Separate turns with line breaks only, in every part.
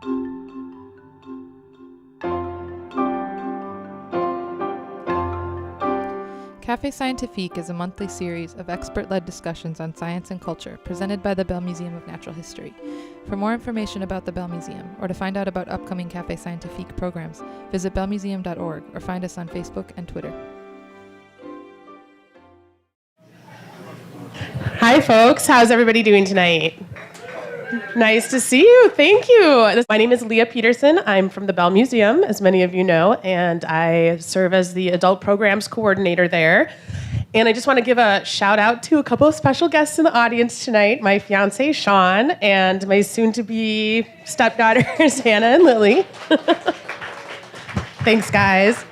Café Scientifique is a monthly series of expert-led discussions on science and culture presented by the Bell Museum of Natural History. For more information about the Bell Museum, or to find out about upcoming Café Scientifique programs, visit bellmuseum.org or find us on Facebook and Twitter.
Hi, folks. How's everybody doing tonight? Nice to see you. Thank you. My name is Leah Peterson. I'm from the Bell Museum, as many of you know, and I serve as the Adult Programs Coordinator there. And I just want to give a shout out to a couple of special guests in the audience tonight, my fiance, Sean, and my soon-to-be stepdaughters, Hannah and Lily. Thanks, guys.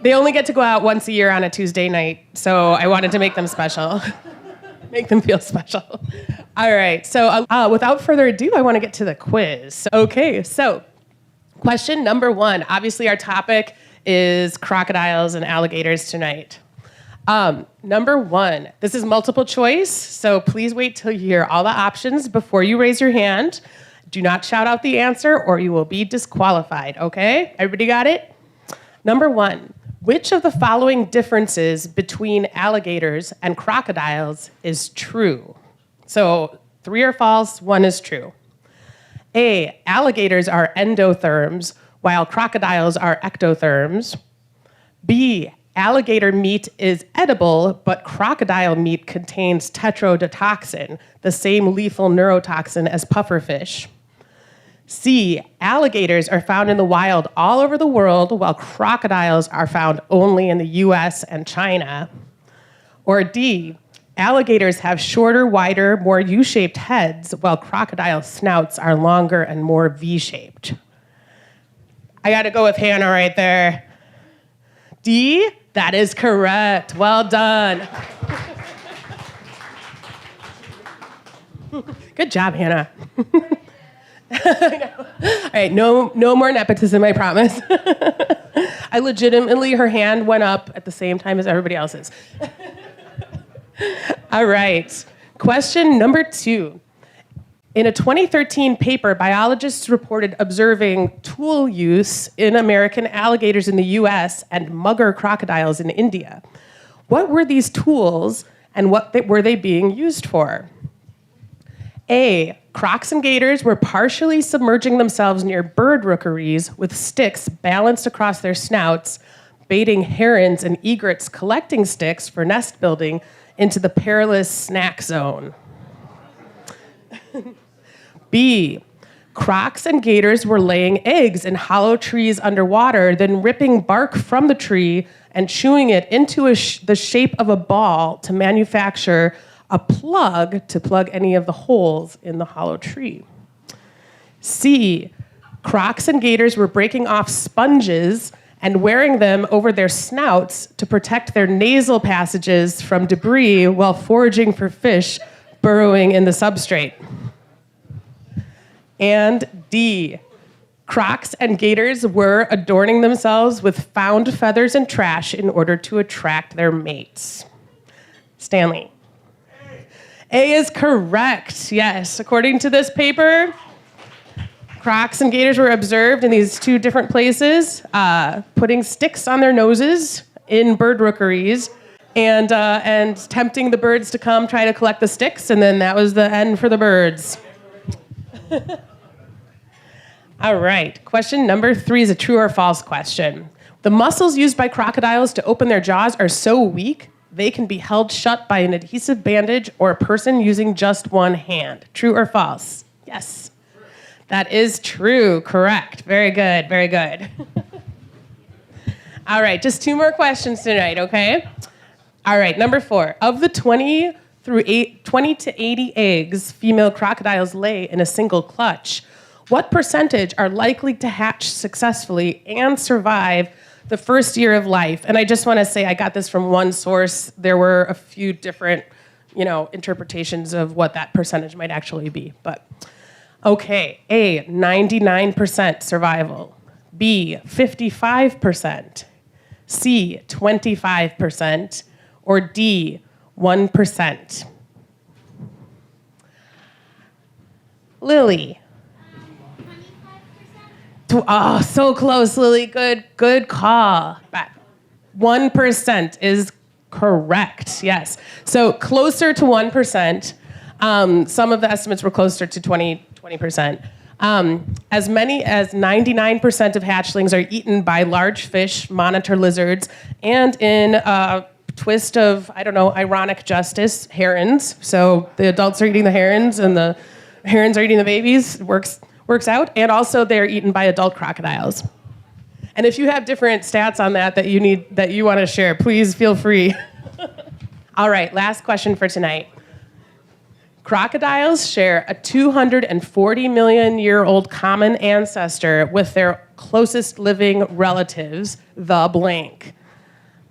They only get to go out once a year on a Tuesday night, so I wanted to make them special. Make them feel special. All right, so without further ado, I want to get to the quiz. Okay, so question number 1. Obviously, our topic is crocodiles and alligators tonight. Number 1, this is multiple choice, so please wait till you hear all the options before you raise your hand. Do not shout out the answer or you will be disqualified, okay? Everybody got it? Number 1. Which of the following differences between alligators and crocodiles is true? So 3 are false, 1 is true. A, alligators are endotherms, while crocodiles are ectotherms. B, alligator meat is edible, but crocodile meat contains tetrodotoxin, the same lethal neurotoxin as pufferfish. C, alligators are found in the wild all over the world, while crocodiles are found only in the US and China. Or D, alligators have shorter, wider, more U-shaped heads, while crocodile snouts are longer and more V-shaped. I gotta go with Hannah right there. D, that is correct. Well done. Good job, Hannah. All right, no more nepotism, I promise. I legitimately, her hand went up at the same time as everybody else's. All right, question number 2. In a 2013 paper, biologists reported observing tool use in American alligators in the US and mugger crocodiles in India. What were these tools and what were they being used for? A, crocs and gators were partially submerging themselves near bird rookeries with sticks balanced across their snouts, baiting herons and egrets collecting sticks for nest building into the perilous snack zone. B, crocs and gators were laying eggs in hollow trees underwater, then ripping bark from the tree and chewing it into the shape of a ball to manufacture a plug to plug any of the holes in the hollow tree. C, crocs and gators were breaking off sponges and wearing them over their snouts to protect their nasal passages from debris while foraging for fish burrowing in the substrate. And D, crocs and gators were adorning themselves with found feathers and trash in order to attract their mates. Stanley. A is correct, yes. According to this paper, crocs and gators were observed in these 2 different places, putting sticks on their noses in bird rookeries and tempting the birds to come try to collect the sticks, and then that was the end for the birds. All right, question number 3 is a true or false question. The muscles used by crocodiles to open their jaws are so weak they can be held shut by an adhesive bandage or a person using just one hand. True or false? Yes. That is true. Correct. Very good. Very good. All right, just 2 more questions tonight, okay? All right, number 4. Of the 20 to 80 eggs female crocodiles lay in a single clutch, what percentage are likely to hatch successfully and survive the first year of life? And I just want to say I got this from one source. There were a few different, interpretations of what that percentage might actually be. But okay, A, 99% survival. B, 55%. C, 25%. Or D, 1%. Lily. Oh, so close, Lily. Good call. But 1% is correct. Yes. So closer to 1%. Some of the estimates were closer to 20%. As many as 99% of hatchlings are eaten by large fish, monitor lizards, and in a twist of, I don't know, ironic justice, herons. So the adults are eating the herons and the herons are eating the babies. Works out. And also they're eaten by adult crocodiles. And if you have different stats on that you want to share, please feel free. All right, last question for tonight. Crocodiles share a 240 million year old common ancestor with their closest living relatives, the blank.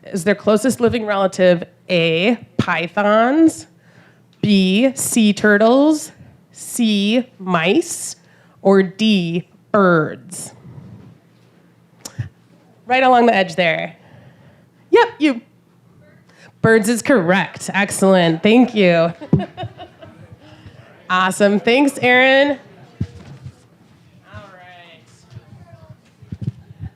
Is their closest living relative A, pythons, B, sea turtles, C, mice, or D, birds? Right along the edge there. Yep, you. Birds is correct. Excellent. Thank you. Awesome. Thanks, Erin. All right.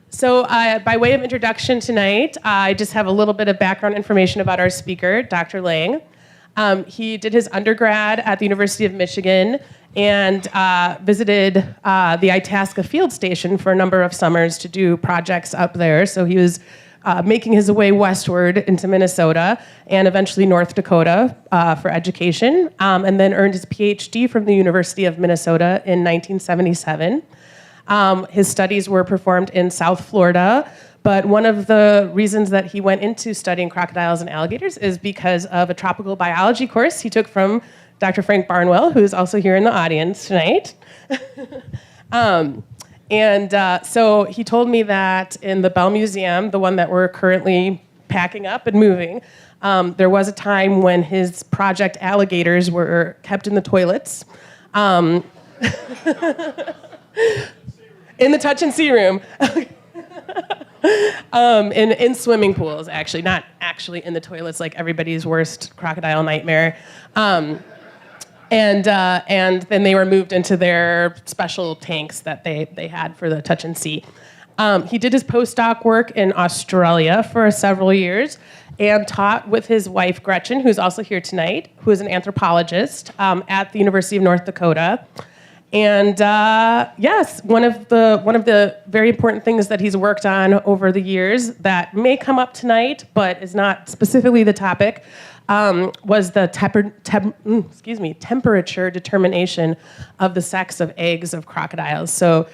So by way of introduction tonight, I just have a little bit of background information about our speaker, Dr. Lang. He did his undergrad at the University of Michigan and visited the Itasca Field Station for a number of summers to do projects up there. So he was making his way westward into Minnesota and eventually North Dakota for education, and then earned his PhD from the University of Minnesota in 1977. His studies were performed in South Florida, but one of the reasons that he went into studying crocodiles and alligators is because of a tropical biology course he took from Dr. Frank Barnwell, who's also here in the audience tonight. So he told me that in the Bell Museum, the one that we're currently packing up and moving, there was a time when his project alligators were kept in the toilets. In the touch and see room. In swimming pools, actually, not actually in the toilets like everybody's worst crocodile nightmare. And then they were moved into their special tanks that they had for the touch and see. He did his postdoc work in Australia for several years and taught with his wife, Gretchen, who's also here tonight, who is an anthropologist at the University of North Dakota. And yes, one of the very important things that he's worked on over the years that may come up tonight, but is not specifically the topic, was the temperature determination of the sex of eggs of crocodiles. So,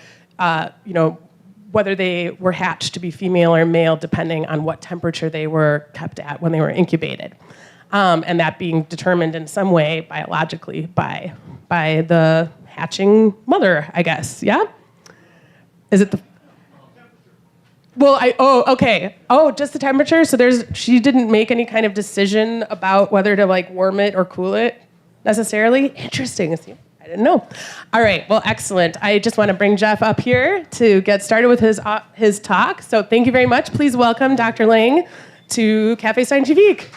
whether they were hatched to be female or male, depending on what temperature they were kept at when they were incubated, and that being determined in some way biologically by the hatching mother, I guess. Yeah? Is it the... Well, okay. Oh, just the temperature? So she didn't make any kind of decision about whether to warm it or cool it necessarily? Interesting. I didn't know. All right, well, excellent. I just want to bring Jeff up here to get started with his talk. So thank you very much. Please welcome Dr. Lang to Café Scientifique.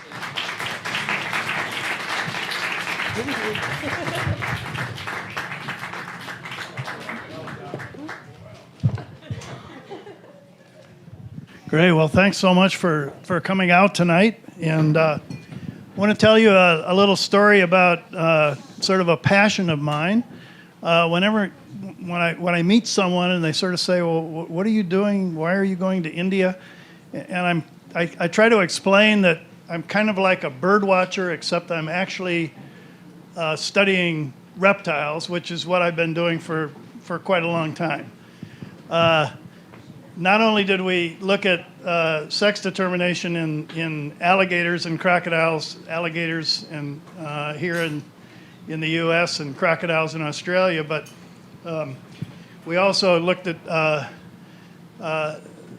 Great. Well, thanks so much for coming out tonight. And I want to tell you a little story about sort of a passion of mine. When I meet someone and they sort of say, well, what are you doing? Why are you going to India? And I try to explain that I'm kind of like a bird watcher, except I'm actually studying reptiles, which is what I've been doing for quite a long time. Not only did we look at sex determination in alligators and crocodiles, alligators and here in the U.S. and crocodiles in Australia, but we also looked at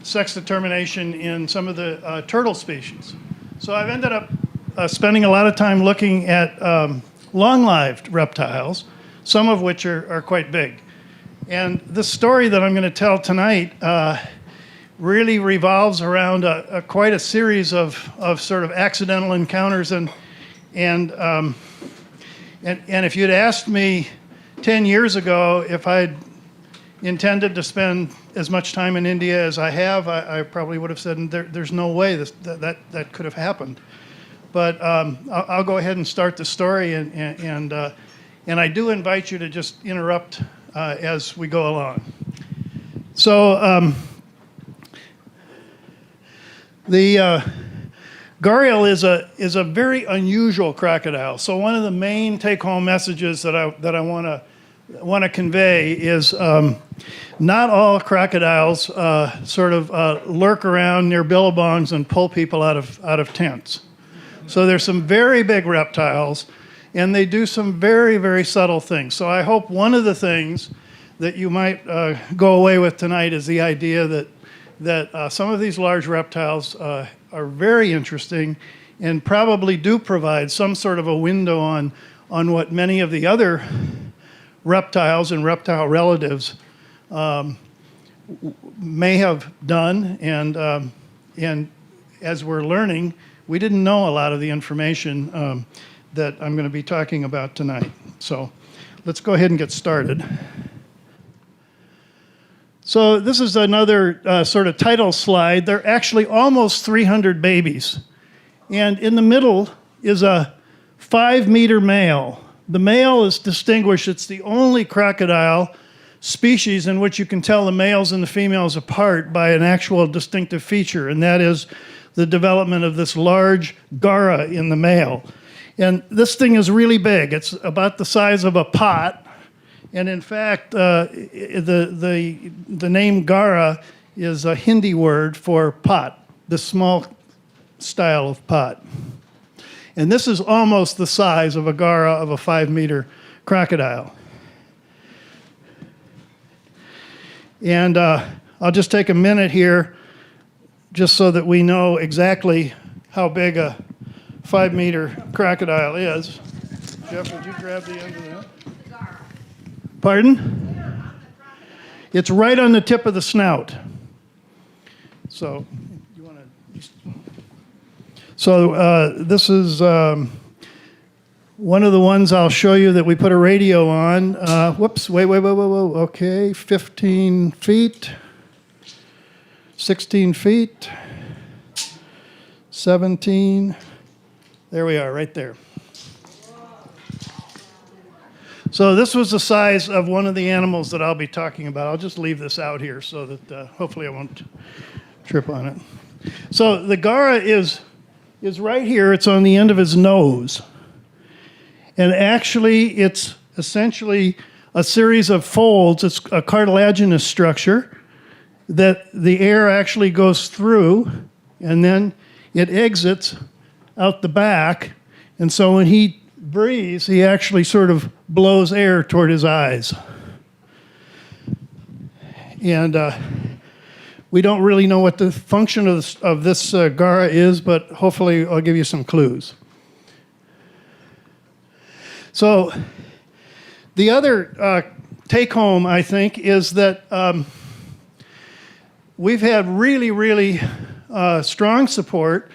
sex determination in some of the turtle species. So I've ended up spending a lot of time looking at long-lived reptiles, some of which are quite big. And the story that I'm going to tell tonight really revolves around quite a series of sort of accidental encounters. And if you'd asked me 10 years ago if I'd intended to spend as much time in India as I have, I probably would have said there's no way that could have happened. But I'll go ahead and start the story, and I do invite you to just interrupt as we go along. So the Gharial is a very unusual crocodile. So one of the main take-home messages that I want to convey is not all crocodiles sort of lurk around near billabongs and pull people out of tents. So there's some very big reptiles, and they do some very, very subtle things. So I hope one of the things that you might go away with tonight is the idea that some of these large reptiles are very interesting and probably do provide some sort of a window on what many of the other reptiles and reptile relatives may have done. And as we're learning, we didn't know a lot of the information that I'm going to be talking about tonight. So let's go ahead and get started. So this is another sort of title slide. There are actually almost 300 babies. And in the middle is a 5-meter male. The male is distinguished. It's the only crocodile species in which you can tell the males and the females apart by an actual distinctive feature, and that is the development of this large gara in the male. And this thing is really big. It's about the size of a pot. And in fact, the name gara is a Hindi word for pot, the small style of pot. And this is almost the size of a gara of a 5-meter crocodile. And I'll just take a minute here just so that we know exactly how big a 5-meter crocodile is. Jeff, would you grab the end of that? Pardon? It's right on the tip of the snout. So, you want to? So this is one of the ones I'll show you that we put a radio on. Whoops! Wait! Okay, 15 feet, 16 feet, 17. There we are, right there. So this was the size of one of the animals that I'll be talking about. I'll just leave this out here so that hopefully I won't trip on it. So the gara is right here. It's on the end of his nose. And actually, it's essentially a series of folds. It's a cartilaginous structure that the air actually goes through, and then it exits out the back. And so when he breathes, he actually sort of blows air toward his eyes. And we don't really know what the function of this gara is, but hopefully I'll give you some clues. So the other take-home, I think, is that we've had really, really strong support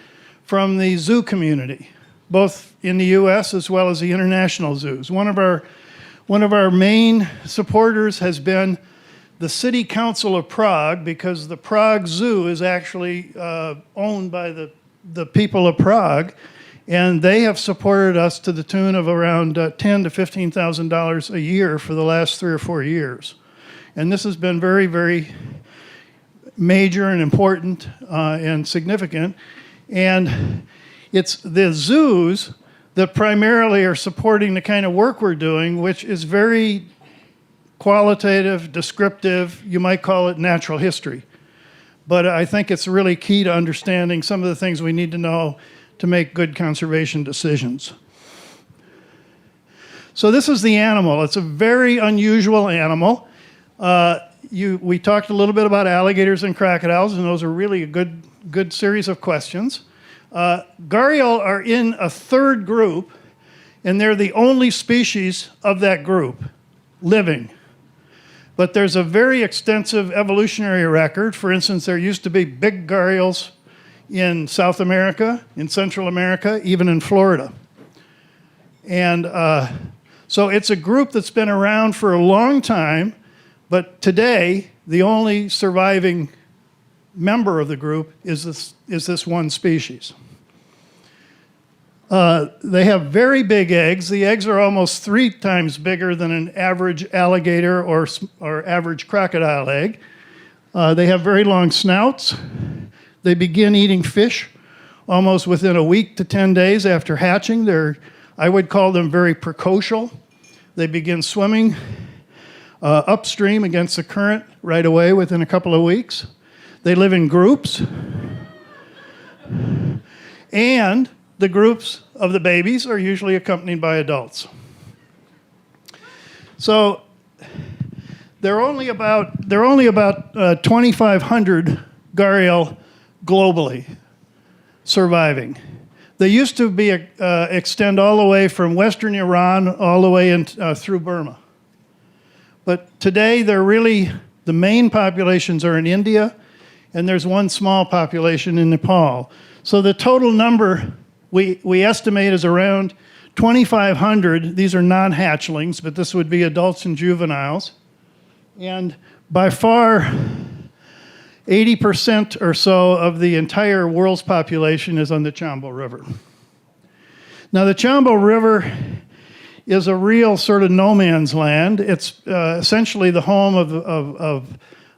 from the zoo community, both in the U.S. as well as the international zoos. One of our main supporters has been the City Council of Prague, because the Prague Zoo is actually owned by the people of Prague, and they have supported us to the tune of around $10,000 to $15,000 a year for the last 3 or 4 years. And this has been very, very major and important and significant. And it's the zoos that primarily are supporting the kind of work we're doing, which is very qualitative, descriptive. You might call it natural history. But I think it's really key to understanding some of the things we need to know to make good conservation decisions. So this is the animal. It's a very unusual animal. We talked a little bit about alligators and crocodiles, and those are really a good series of questions. Gharial are in a third group, and they're the only species of that group living. But there's a very extensive evolutionary record. For instance, there used to be big gharials in South America, in Central America, even in Florida. And so it's a group that's been around for a long time, But today, the only surviving member of the group is this one species. They have very big eggs. The eggs are almost 3 times bigger than an average alligator or average crocodile egg. They have very long snouts. They begin eating fish almost within a week to 10 days after hatching. I would call them very precocial. They begin swimming upstream against the current right away within a couple of weeks. They live in groups. And the groups of the babies are usually accompanied by adults. So there are only about 2,500 Gharial globally surviving. They used to be extend all the way from western Iran all the way through Burma. But today the main populations are in India, and there's one small population in Nepal. So the total number we estimate is around 2,500. These are non-hatchlings, but this would be adults and juveniles. And by far, 80% or so of the entire world's population is on the Chambal River. Now, the Chambal River is a real sort of no man's land. It's essentially the home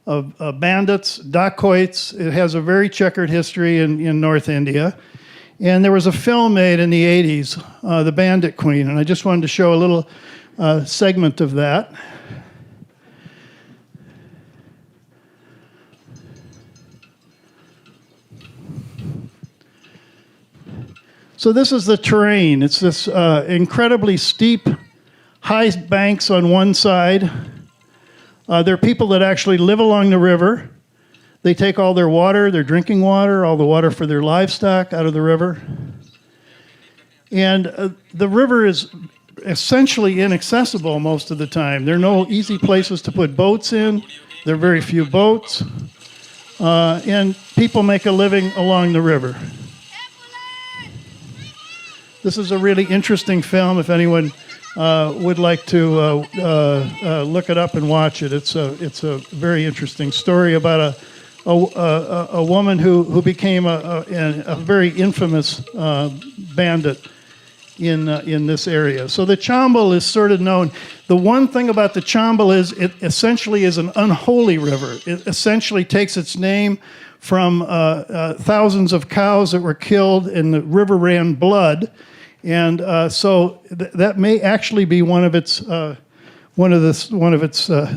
of bandits, dacoits. It has a very checkered history in North India. And there was a film made in the 80s, The Bandit Queen, and I just wanted to show a little segment of that. So this is the terrain. It's this incredibly steep, high banks on one side. There are people that actually live along the river. They take all their water, their drinking water, all the water for their livestock out of the river. And the river is essentially inaccessible most of the time. There are no easy places to put boats in. There are very few boats. And people make a living along the river. This is a really interesting film. If anyone would like to look it up and watch it, it's a very interesting story about a woman who became a very infamous bandit in this area. So the Chambal is sort of known. The one thing about the Chambal is it essentially is an unholy river. It essentially takes its name from thousands of cows that were killed, and the river ran blood, and so that may actually be one of its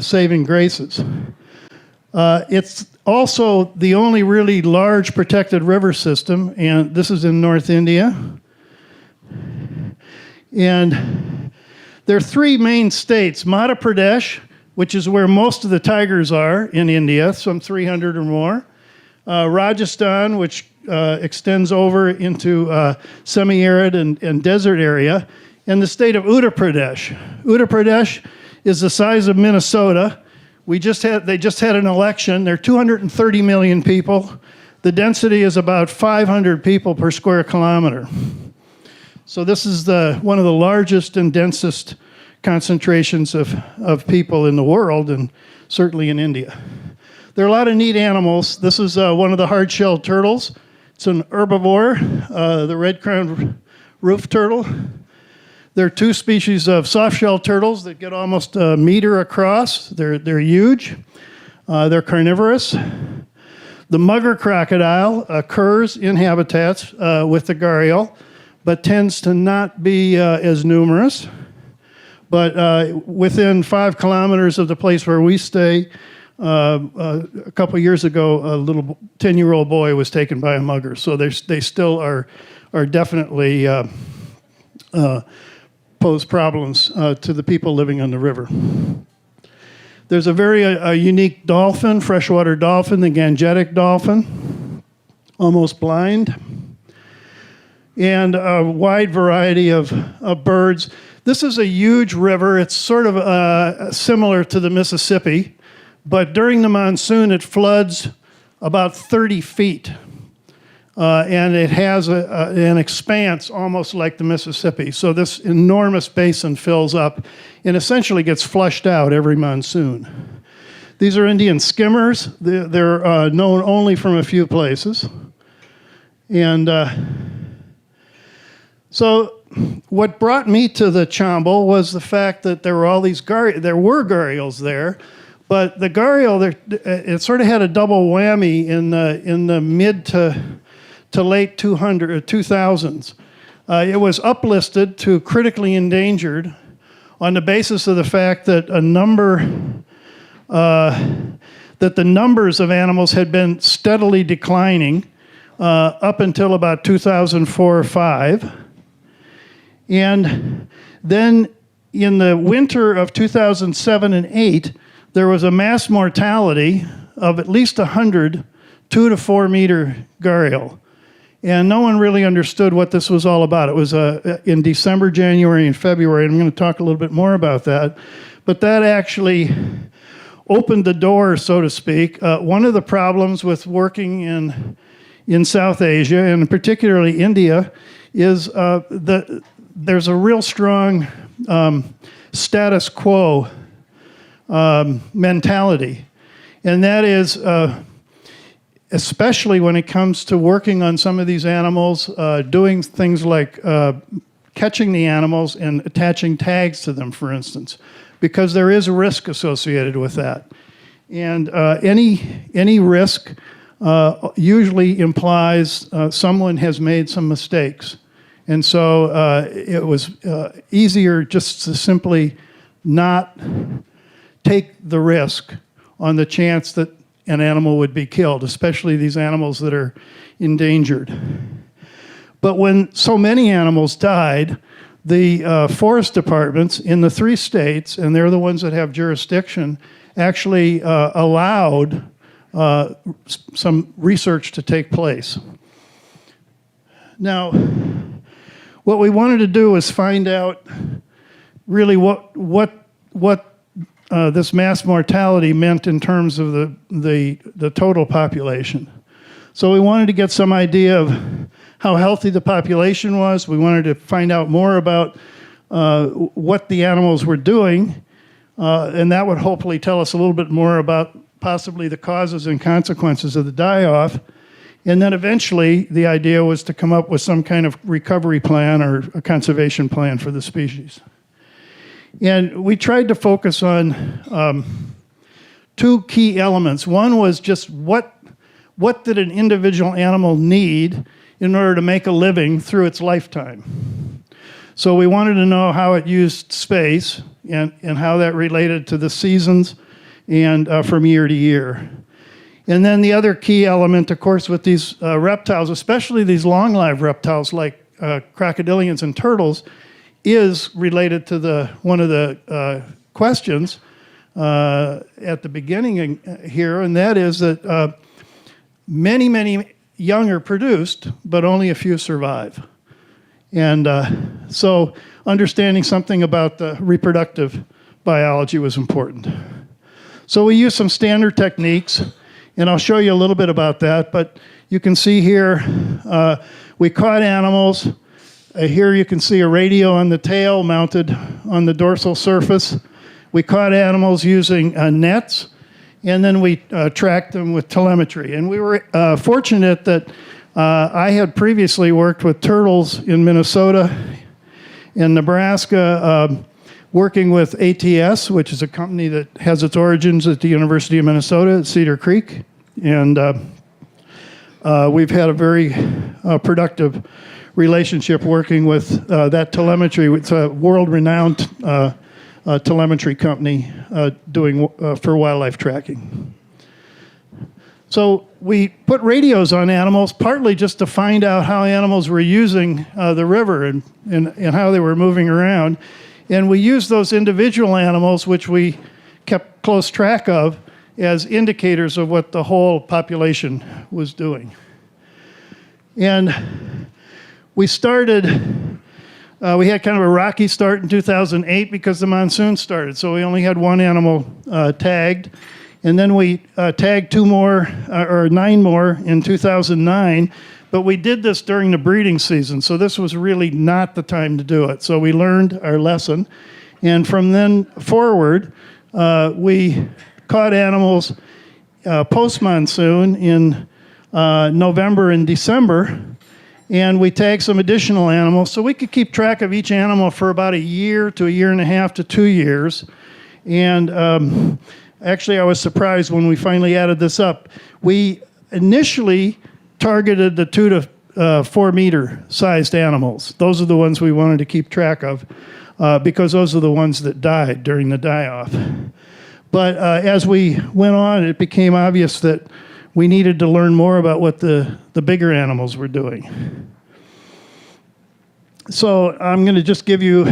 saving graces. It's also the only really large protected river system, and this is in North India. And there are 3 main states: Madhya Pradesh, which is where most of the tigers are in India, some 300 or more. Rajasthan, which extends over into semi-arid and desert area, and the state of Uttar Pradesh. Uttar Pradesh is the size of Minnesota. They just had an election. There are 230 million people. The density is about 500 people per square kilometer. So this is one of the largest and densest concentrations of people in the world, and certainly in India. There are a lot of neat animals. This is one of the hard-shelled turtles. It's an herbivore, the red-crowned roof turtle. There are 2 species of soft-shelled turtles that get almost a meter across. They're huge. They're carnivorous. The mugger crocodile occurs in habitats with the Gharial, but tends to not be as numerous. But within 5 kilometers of the place where we stay, a couple of years ago, a little 10-year-old boy was taken by a mugger. So they still are definitely pose problems to the people living on the river. There's a very unique dolphin, freshwater dolphin, the gangetic dolphin, almost blind, and a wide variety of birds. This is a huge river. It's sort of similar to the Mississippi, but during the monsoon it floods about 30 feet. And it has an expanse almost like the Mississippi. So this enormous basin fills up and essentially gets flushed out every monsoon. These are Indian skimmers. They're known only from a few places. And so what brought me to the Chambal was the fact that there were all these gharials there, but the gharial, it sort of had a double whammy in the mid to late 2000s. It was uplisted to critically endangered on the basis of the fact that the numbers of animals had been steadily declining up until about 2004 or 5. And then in the winter of 2007 and 8, there was a mass mortality of at least 100 2 to 4 meter gharial. And no one really understood what this was all about. It was in December, January, and February, and I'm going to talk a little bit more about that. But that actually opened the door, so to speak. One of the problems with working in South Asia, and particularly India, is there's a real strong status quo mentality. And that is, especially when it comes to working on some of these animals, doing things like catching the animals and attaching tags to them, for instance, because there is a risk associated with that. And any risk usually implies someone has made some mistakes. And so it was easier just to simply not take the risk on the chance that an animal would be killed, especially these animals that are endangered. But when so many animals died, the forest departments in the 3 states, and they're the ones that have jurisdiction, actually allowed some research to take place. Now, what we wanted to do was find out really what this mass mortality meant in terms of the total population. So we wanted to get some idea of how healthy the population was. We wanted to find out more about what the animals were doing, and that would hopefully tell us a little bit more about possibly the causes and consequences of the die-off. And then eventually the idea was to come up with some kind of recovery plan or a conservation plan for the species. And we tried to focus on 2 key elements. One was just what did an individual animal need in order to make a living through its lifetime. So we wanted to know how it used space and how that related to the seasons and from year to year. And then the other key element, of course, with these reptiles, especially these long-lived reptiles like crocodilians and turtles, is related to one of the questions at the beginning here, and that is that many, many young are produced, but only a few survive. And so understanding something about the reproductive biology was important. So we used some standard techniques, and I'll show you a little bit about that, but you can see here we caught animals. Here you can see a radio on the tail mounted on the dorsal surface. We caught animals using nets, and then we tracked them with telemetry. And we were fortunate that I had previously worked with turtles in Minnesota and Nebraska, working with ATS, which is a company that has its origins at the University of Minnesota at Cedar Creek. And we've had a very productive relationship working with that telemetry. It's a world-renowned telemetry company doing for wildlife tracking. So we put radios on animals, partly just to find out how animals were using the river and how they were moving around. And we used those individual animals, which we kept close track of, as indicators of what the whole population was doing. And we started, we had kind of a rocky start in 2008 because the monsoon started. So we only had 1 animal tagged. And then we tagged 9 more in 2009. But we did this during the breeding season. So this was really not the time to do it. So we learned our lesson. And from then forward, we caught animals post-monsoon in November and December, and we tagged some additional animals. So we could keep track of each animal for about a year to a year and a half to 2 years. And actually, I was surprised when we finally added this up. We initially targeted the 2 to 4 meter sized animals. Those are the ones we wanted to keep track of because those are the ones that died during the die-off. But as we went on, it became obvious that we needed to learn more about what the bigger animals were doing. So I'm going to just give you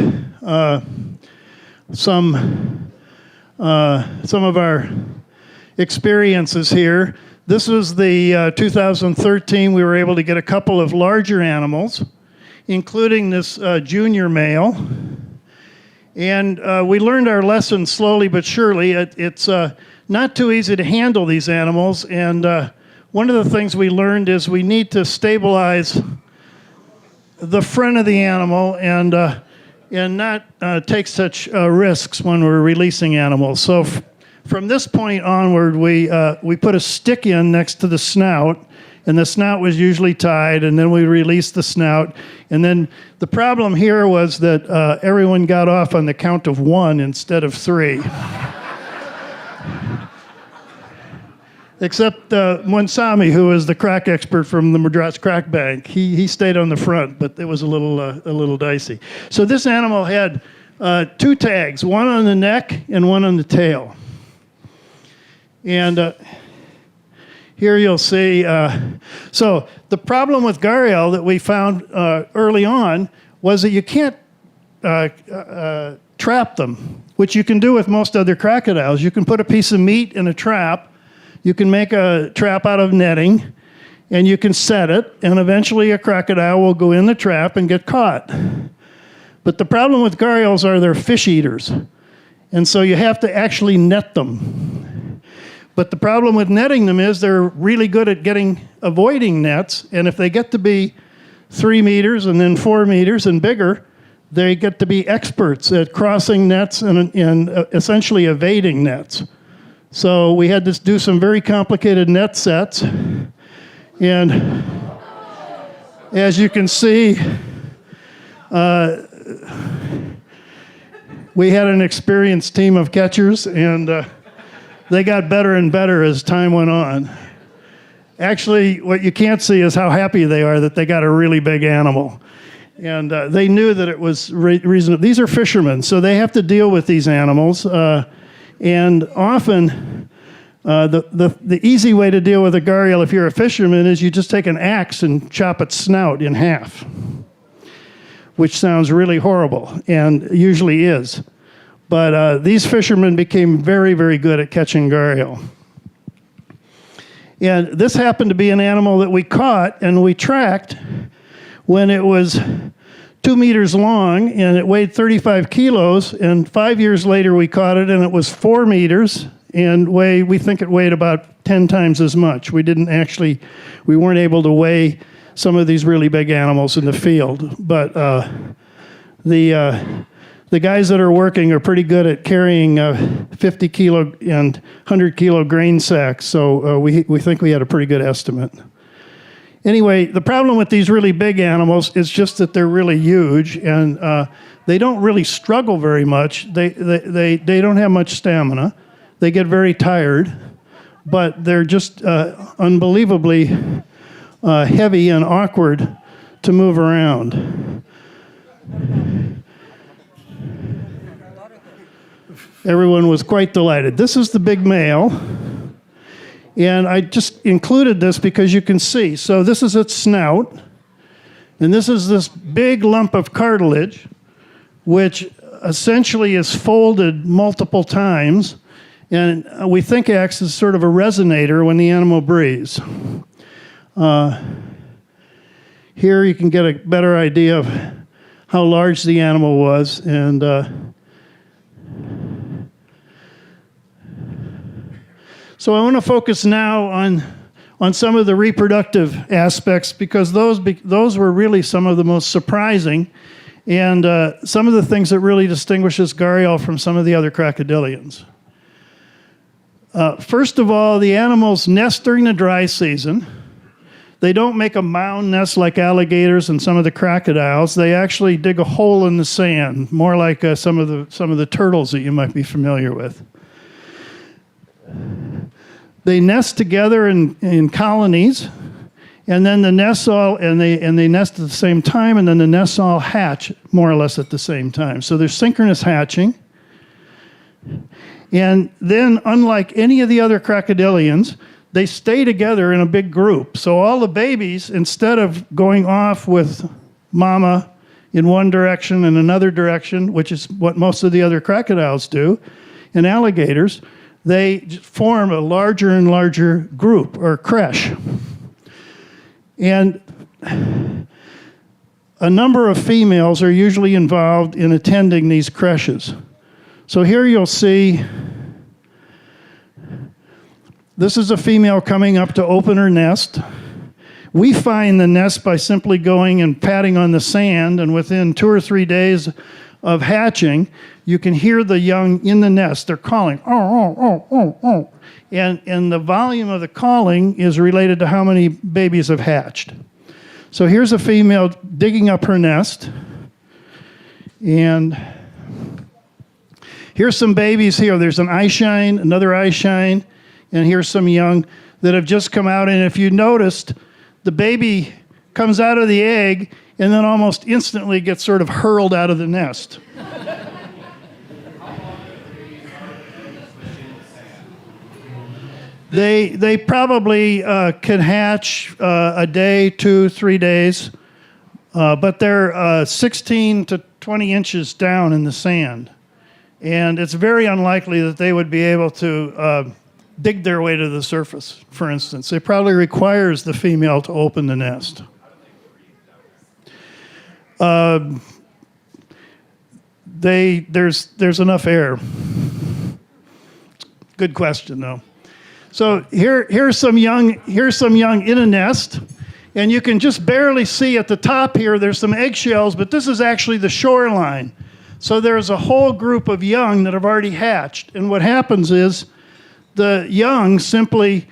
some of our experiences here. This was the 2013. We were able to get a couple of larger animals, including this junior male. And we learned our lesson slowly but surely. It's not too easy to handle these animals. And one of the things we learned is we need to stabilize the front of the animal and not take such risks when we're releasing animals. So from this point onward, we put a stick in next to the snout, and the snout was usually tied, and then we released the snout. And then the problem here was that everyone got off on the count of 1 instead of 3. Except Munsami, who is the crack expert from the Madras Crack Bank. He stayed on the front, but it was a little dicey. So this animal had 2 tags, one on the neck and one on the tail. And here you'll see, so the problem with Gharial that we found early on was that you can't trap them, which you can do with most other crocodiles. You can put a piece of meat in a trap, you can make a trap out of netting, and you can set it, and eventually a crocodile will go in the trap and get caught. But the problem with Gharials are they're fish eaters, and so you have to actually net them. But the problem with netting them is they're really good at avoiding nets, and if they get to be 3 meters and then 4 meters and bigger, they get to be experts at crossing nets and essentially evading nets. So we had to do some very complicated net sets, and as you can see, we had an experienced team of catchers, and they got better and better as time went on. Actually, what you can't see is how happy they are that they got a really big animal. And they knew that it was reasonable. These are fishermen, so they have to deal with these animals. And often, the easy way to deal with a Gharial if you're a fisherman is you just take an axe and chop its snout in half, which sounds really horrible, and usually is. But these fishermen became very, very good at catching Gharial. And this happened to be an animal that we caught and we tracked when it was 2 meters long and it weighed 35 kilos. And 5 years later we caught it and it was 4 meters and we think it weighed about 10 times as much. We weren't able to weigh some of these really big animals in the field. But the guys that are working are pretty good at carrying 50 kilo and 100 kilo grain sacks, so we think we had a pretty good estimate. Anyway, the problem with these really big animals is just that they're really huge, and they don't really struggle very much. They don't have much stamina. They get very tired, but they're just unbelievably heavy and awkward to move around. Everyone was quite delighted. This is the big male, and I just included this because you can see. So this is its snout, and this is this big lump of cartilage, which essentially is folded multiple times, and we think acts as sort of a resonator when the animal breathes. Here you can get a better idea of how large the animal was, and so I want to focus now on some of the reproductive aspects because those were really some of the most surprising and some of the things that really distinguishes Gharial from some of the other crocodilians. First of all, the animals nest during the dry season. They don't make a mound nest like alligators and some of the crocodiles. They actually dig a hole in the sand, more like some of the turtles that you might be familiar with. They nest together in colonies, and then the nests they nest at the same time, and then the nests all hatch more or less at the same time. So there's synchronous hatching. And then, unlike any of the other crocodilians, they stay together in a big group. So all the babies, instead of going off with mama in one direction and another direction, which is what most of the other crocodiles do, and alligators, they form a larger and larger group, or creche. And a number of females are usually involved in attending these creches. So here you'll see, this is a female coming up to open her nest. We find the nest by simply going and patting on the sand, and within 2 or 3 days of hatching, you can hear the young in the nest. They're calling, oh, oh, oh, oh, oh. And the volume of the calling is related to how many babies have hatched. So here's a female digging up her nest. And here's some babies here. There's an eye shine, another eye shine, and here's some young that have just come out. And if you noticed, the baby comes out of the egg and then almost instantly gets sort of hurled out of the nest. They probably can hatch a day, 2, 3 days, but they're 16 to 20 inches down in the sand. And it's very unlikely that they would be able to dig their way to the surface, for instance. It probably requires the female to open the nest. There's enough air. Good question, though. So here's some young in a nest, and you can just barely see at the top here. There's some eggshells, but this is actually the shoreline. So there's a whole group of young that have already hatched, and what happens is the young simply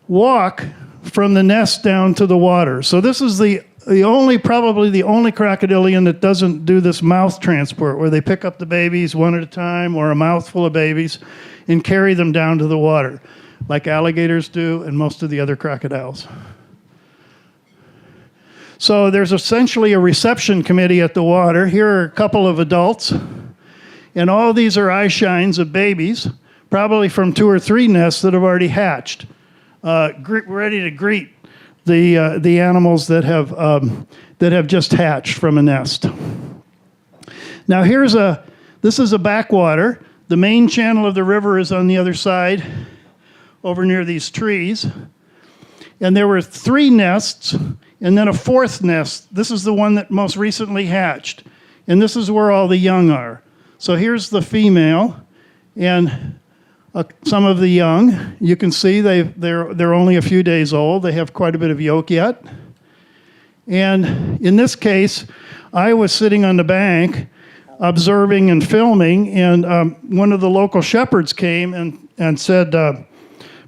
walk from the nest down to the water. So this is probably the only crocodilian that doesn't do this mouth transport, where they pick up the babies one at a time or a mouthful of babies and carry them down to the water, like alligators do and most of the other crocodiles. So there's essentially a reception committee at the water. Here are a couple of adults, and all these are eye shines of babies, probably from 2 or 3 nests that have already hatched, ready to greet the animals that have just hatched from a nest. Now this is a backwater. The main channel of the river is on the other side, over near these trees. And there were 3 nests, and then a 4th nest. This is the one that most recently hatched. And this is where all the young are. So here's the female, and some of the young. You can see they're only a few days old. They have quite a bit of yolk yet. And in this case, I was sitting on the bank observing and filming, and one of the local shepherds came and said,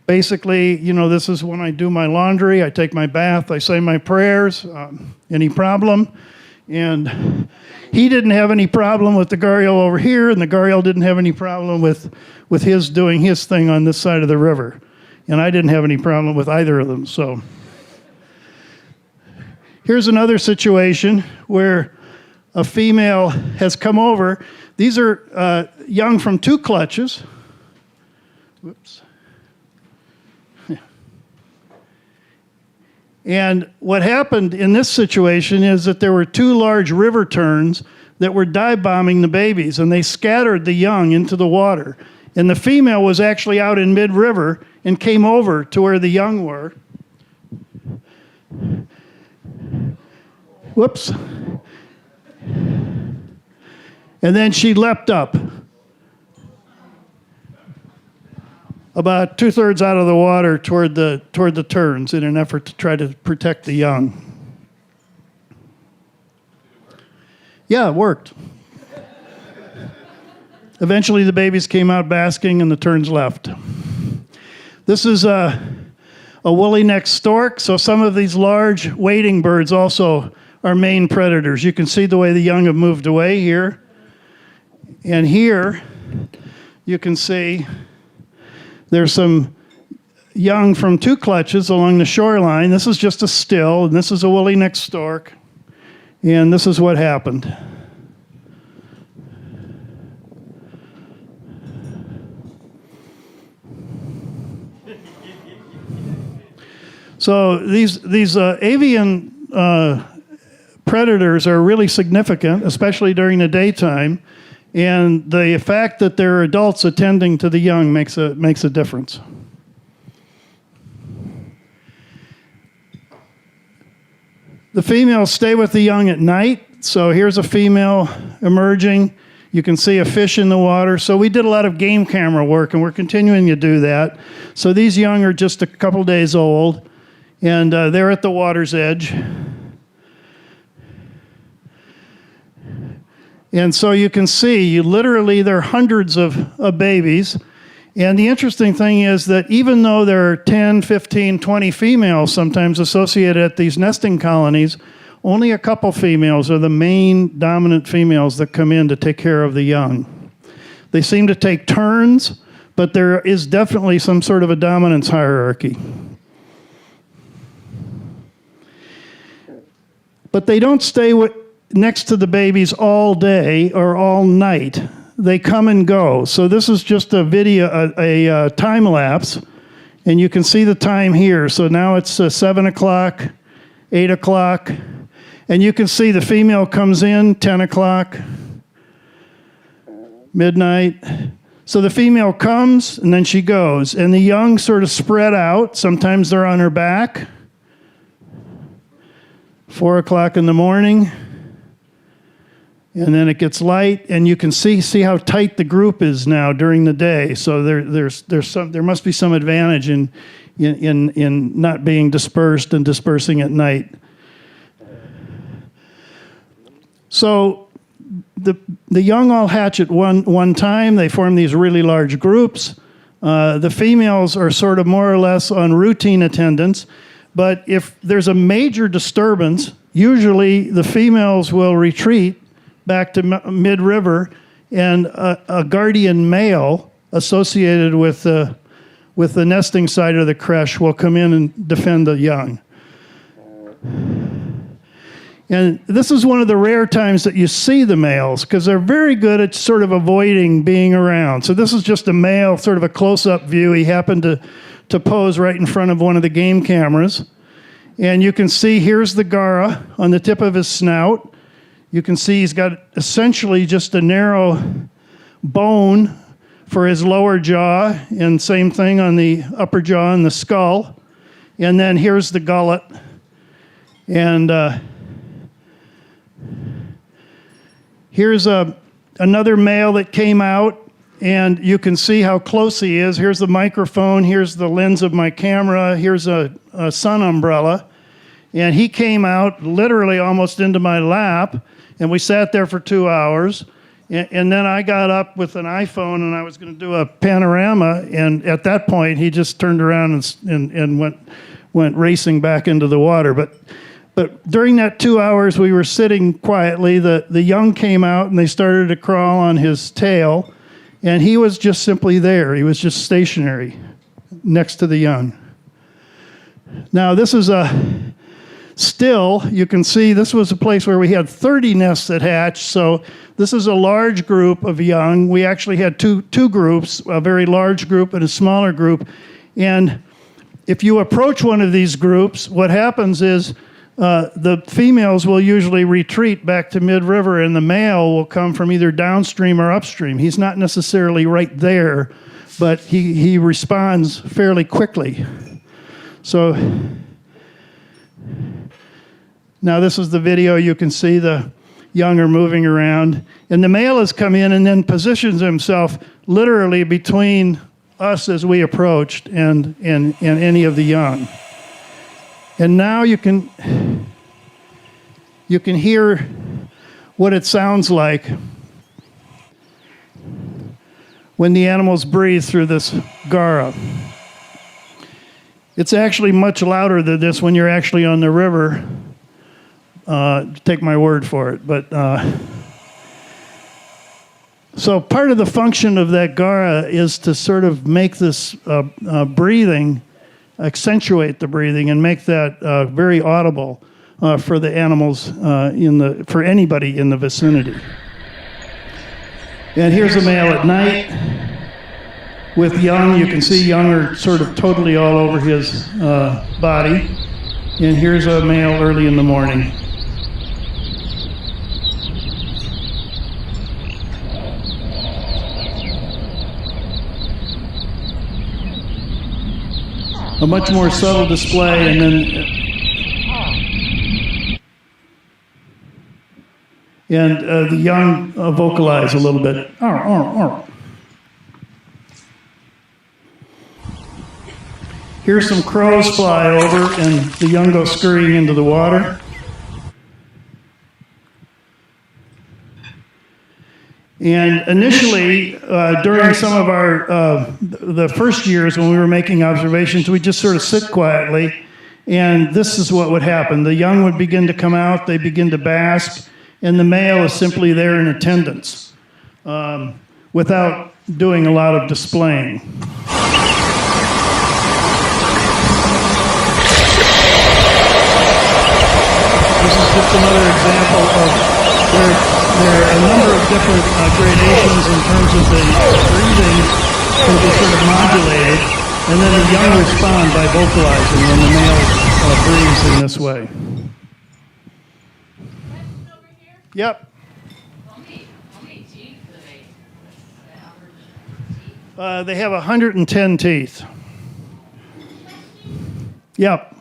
basically, this is when I do my laundry, I take my bath, I say my prayers, any problem? And he didn't have any problem with the Gharial over here, and the Gharial didn't have any problem with his doing his thing on this side of the river. And I didn't have any problem with either of them. So here's another situation where a female has come over. These are young from 2 clutches. Whoops. And what happened in this situation is that there were 2 large river terns that were dive bombing the babies, and they scattered the young into the water. And the female was actually out in mid-river and came over to where the young were. Whoops. And then she leapt up, about 2/3 out of the water toward the terns in an effort to try to protect the young. Yeah, it worked. Eventually the babies came out basking and the terns left. This is a woolly-necked stork, so some of these large wading birds also are main predators. You can see the way the young have moved away here. And here, you can see there's some young from 2 clutches along the shoreline. This is just a still, and this is a woolly-necked stork. And this is what happened. So these avian predators are really significant, especially during the daytime, and the fact that there are adults attending to the young makes a difference. The females stay with the young at night. So here's a female emerging. You can see a fish in the water. So we did a lot of game camera work, and we're continuing to do that. So these young are just a couple days old, and they're at the water's edge. And so you can see, literally, there are hundreds of babies. And the interesting thing is that even though there are 10, 15, 20 females sometimes associated at these nesting colonies, only a couple females are the main dominant females that come in to take care of the young. They seem to take turns, but there is definitely some sort of a dominance hierarchy. But they don't stay next to the babies all day or all night. They come and go. So this is just a video, a time lapse, and you can see the time here. So now it's 7 o'clock, 8 o'clock, and you can see the female comes in 10 o'clock, midnight. So the female comes and then she goes, and the young sort of spread out. Sometimes they're on her back. 4 o'clock in the morning. And then it gets light, and you can see how tight the group is now during the day. So there must be some advantage in not being dispersed and dispersing at night. So the young all hatch at one time. They form these really large groups. The females are sort of more or less on routine attendance. But if there's a major disturbance, usually the females will retreat back to mid-river, and a guardian male associated with the nesting side of the creche will come in and defend the young. And this is one of the rare times that you see the males, because they're very good at sort of avoiding being around. So this is just a male, sort of a close-up view. He happened to pose right in front of one of the game cameras. And you can see here's the gara on the tip of his snout. You can see he's got essentially just a narrow bone for his lower jaw, and same thing on the upper jaw and the skull. And then here's the gullet. And here's another male that came out, and you can see how close he is. Here's the microphone. Here's the lens of my camera. Here's a sun umbrella. And he came out literally almost into my lap. And we sat there for 2 hours, and then I got up with an iPhone, and I was going to do a panorama, and at that point, he just turned around and went racing back into the water. But during that 2 hours, we were sitting quietly. The young came out, and they started to crawl on his tail, and he was just simply there. He was just stationary next to the young. Now, this is still, you can see this was a place where we had 30 nests that hatched, so this is a large group of young. We actually had two groups, a very large group and a smaller group. And if you approach one of these groups, what happens is the females will usually retreat back to mid-river, and the male will come from either downstream or upstream. He's not necessarily right there, but he responds fairly quickly. So now this is the video. You can see the young are moving around. And the male has come in and then positions himself literally between us as we approached and any of the young. And now you can hear what it sounds like when the animals breathe through this gara. It's actually much louder than this when you're actually on the river. Take my word for it. But so part of the function of that gara is to sort of make this breathing, accentuate the breathing, and make that very audible for the animals for anybody in the vicinity. And here's a male at night with young. You can see young are sort of totally all over his body. And here's a male early in the morning. A much more subtle display, and then the young vocalize a little bit. Here's some crows fly over, and the young go scurrying into the water. And initially, during some of the first years when we were making observations, we just sort of sit quietly, and this is what would happen. The young would begin to come out, they begin to bask, and the male is simply there in attendance without doing a lot of displaying. This is just another example of where there are a number of different gradations in terms of the breathing can be sort of modulated, and then the young respond by vocalizing when the male breathes in this way. Yep. They have 110 teeth. Yep.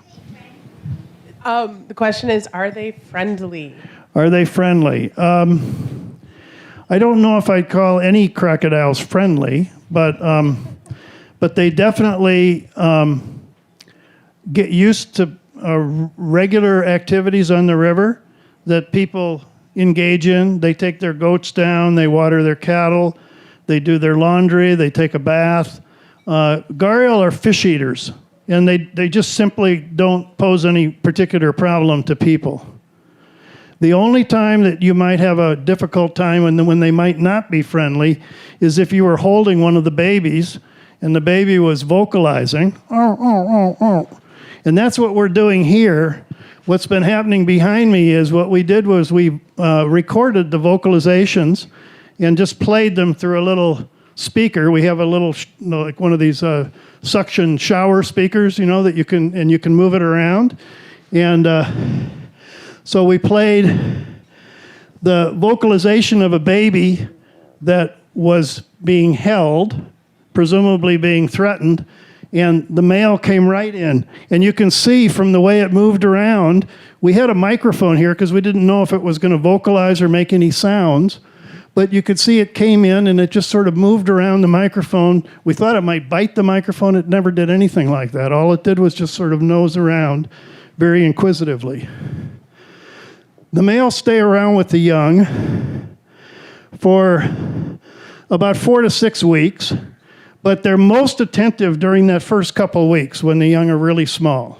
The question is, are they friendly?
Are they friendly? I don't know if I'd call any crocodiles friendly, but they definitely get used to regular activities on the river that people engage in. They take their goats down, they water their cattle, they do their laundry, they take a bath. Gharial are fish eaters, and they just simply don't pose any particular problem to people. The only time that you might have a difficult time when they might not be friendly is if you were holding one of the babies and the baby was vocalizing, and that's what we're doing here. What's been happening behind me is what we did was we recorded the vocalizations and just played them through a little speaker. We have a little, like one of these suction shower speakers, that you can move it around. And so we played the vocalization of a baby that was being held, presumably being threatened, and the male came right in. And you can see from the way it moved around, we had a microphone here because we didn't know if it was going to vocalize or make any sounds. But you could see it came in and it just sort of moved around the microphone. We thought it might bite the microphone. It never did anything like that. All it did was just sort of nose around very inquisitively. The males stay around with the young for about 4 to 6 weeks, but they're most attentive during that first couple of weeks when the young are really small.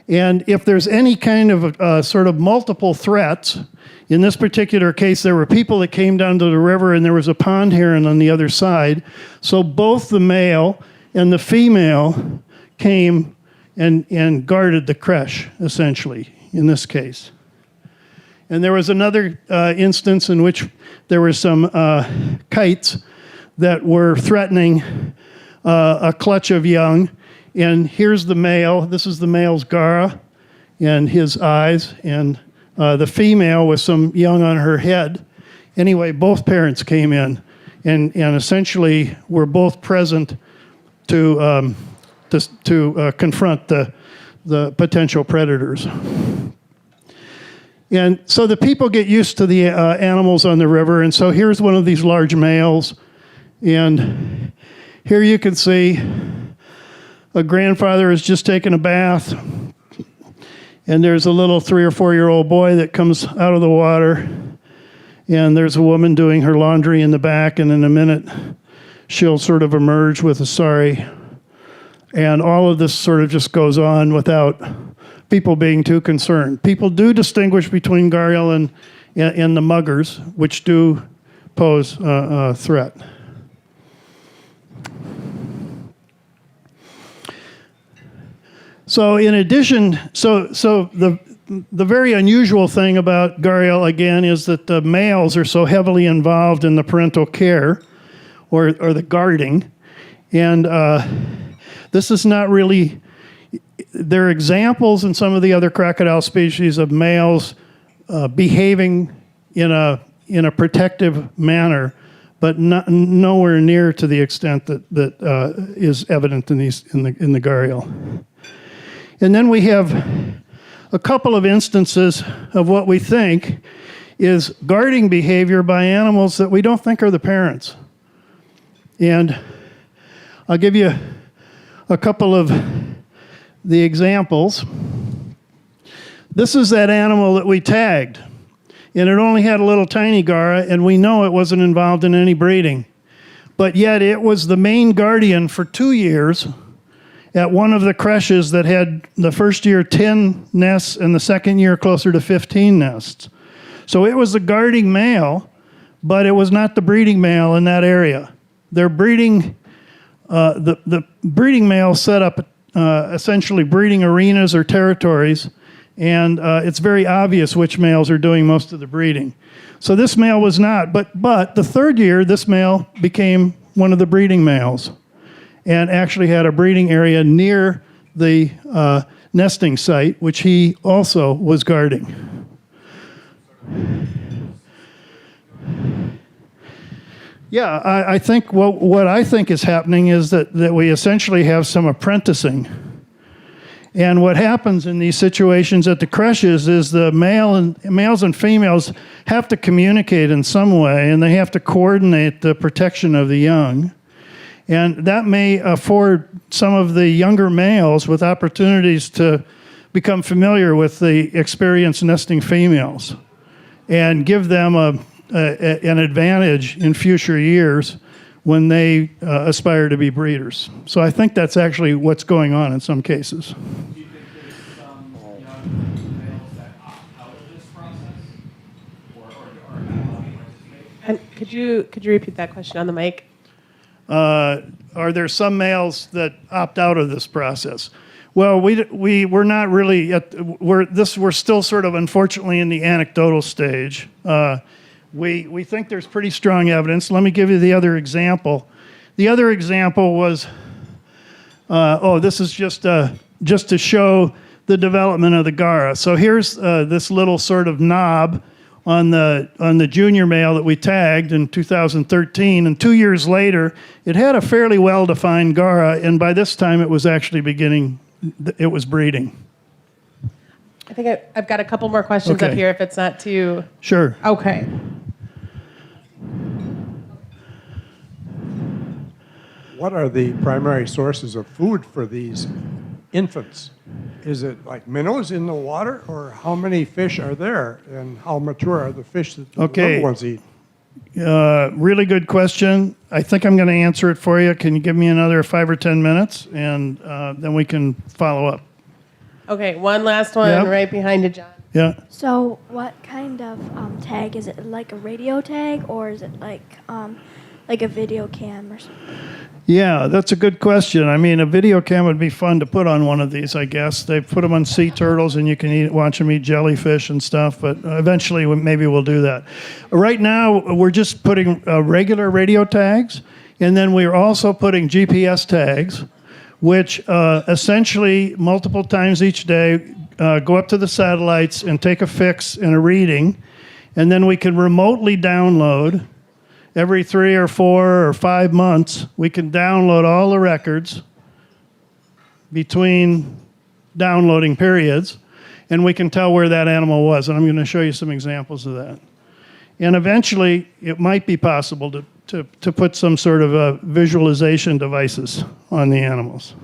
And if there's any kind of sort of multiple threats, in this particular case, there were people that came down to the river and there was a pond heron on the other side. So both the male and the female came and guarded the creche, essentially, in this case. And there was another instance in which there were some kites that were threatening a clutch of young. And here's the male. This is the male's gara and his eyes. And the female with some young on her head. Anyway, both parents came in and essentially were both present to confront the potential predators. And so the people get used to the animals on the river. And so here's one of these large males. And here you can see a grandfather has just taken a bath. And there's a little 3 or 4 year old boy that comes out of the water. And there's a woman doing her laundry in the back. And in a minute, she'll sort of emerge with a sorry And all of this sort of just goes on without people being too concerned. People do distinguish between Gharial and the muggers, which do pose a threat. So in addition, the very unusual thing about Gharial, again, is that the males are so heavily involved in the parental care or the guarding. And this is not really, there are examples in some of the other crocodile species of males behaving in a protective manner, but nowhere near to the extent that is evident in the Gharial. And then we have a couple of instances of what we think is guarding behavior by animals that we don't think are the parents. And I'll give you a couple of the examples. This is that animal that we tagged, and it only had a little tiny gara, and we know it wasn't involved in any breeding. But yet it was the main guardian for 2 years at one of the creches that had the first year 10 nests and the second year closer to 15 nests. So it was the guarding male, but it was not the breeding male in that area. Their breeding, the breeding male set up essentially breeding arenas or territories, and it's very obvious which males are doing most of the breeding. So this male was not, but the third year, this male became one of the breeding males and actually had a breeding area near the nesting site, which he also was guarding. Yeah, I think what I think is happening is that we essentially have some apprenticing. And what happens in these situations at the creches is the males and females have to communicate in some way, and they have to coordinate the protection of the young. And that may afford some of the younger males with opportunities to become familiar with the experienced nesting females and give them an advantage in future years when they aspire to be breeders. So I think that's actually what's going on in some cases.
Do you think there's some young males that opt out of this process or not allowed to participate?
And could you repeat that question on the mic?
Are there some males that opt out of this process? Well, we're not really we're still sort of unfortunately in the anecdotal stage. We think there's pretty strong evidence. Let me give you the other example. The other example was this is just to show the development of the gara. So here's this little sort of knob on the junior male that we tagged in 2013, and 2 years later, it had a fairly well-defined gara, and by this time it was actually it was breeding.
I think I've got a couple more questions up here if it's not too...
Sure.
Okay.
What are the primary sources of food for these infants? Is it like minnows in the water, or how many fish are there, and how mature are the fish that the little ones eat?
Really good question. I think I'm going to answer it for you. Can you give me another 5 or 10 minutes, and then we can follow up?
Okay, one last one right behind you, John.
Yeah.
So what kind of tag? Is it like a radio tag, or is it like a video cam or something?
Yeah, that's a good question. I mean, a video cam would be fun to put on one of these, I guess. They put them on sea turtles, and you can watch them eat jellyfish and stuff, but eventually maybe we'll do that. Right now, we're just putting regular radio tags, and then we're also putting GPS tags, which essentially multiple times each day go up to the satellites and take a fix and a reading, and then we can remotely download. Every 3 or 4 or 5 months, we can download all the records between downloading periods, and we can tell where that animal was. And I'm going to show you some examples of that. And eventually, it might be possible to put some sort of visualization devices on the animals.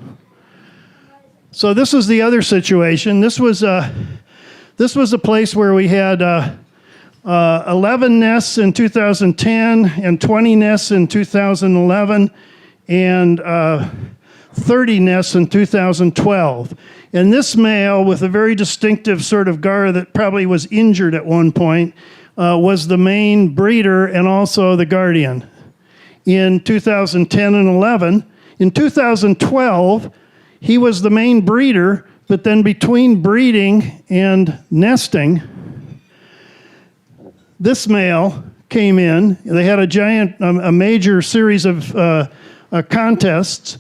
So this is the other situation. This was a place where we had 11 nests in 2010 and 20 nests in 2011, and 30 nests in 2012. And this male, with a very distinctive sort of gar that probably was injured at one point, was the main breeder and also the guardian in 2010 and 11. In 2012, he was the main breeder, but then between breeding and nesting, this male came in. They had a major series of contests,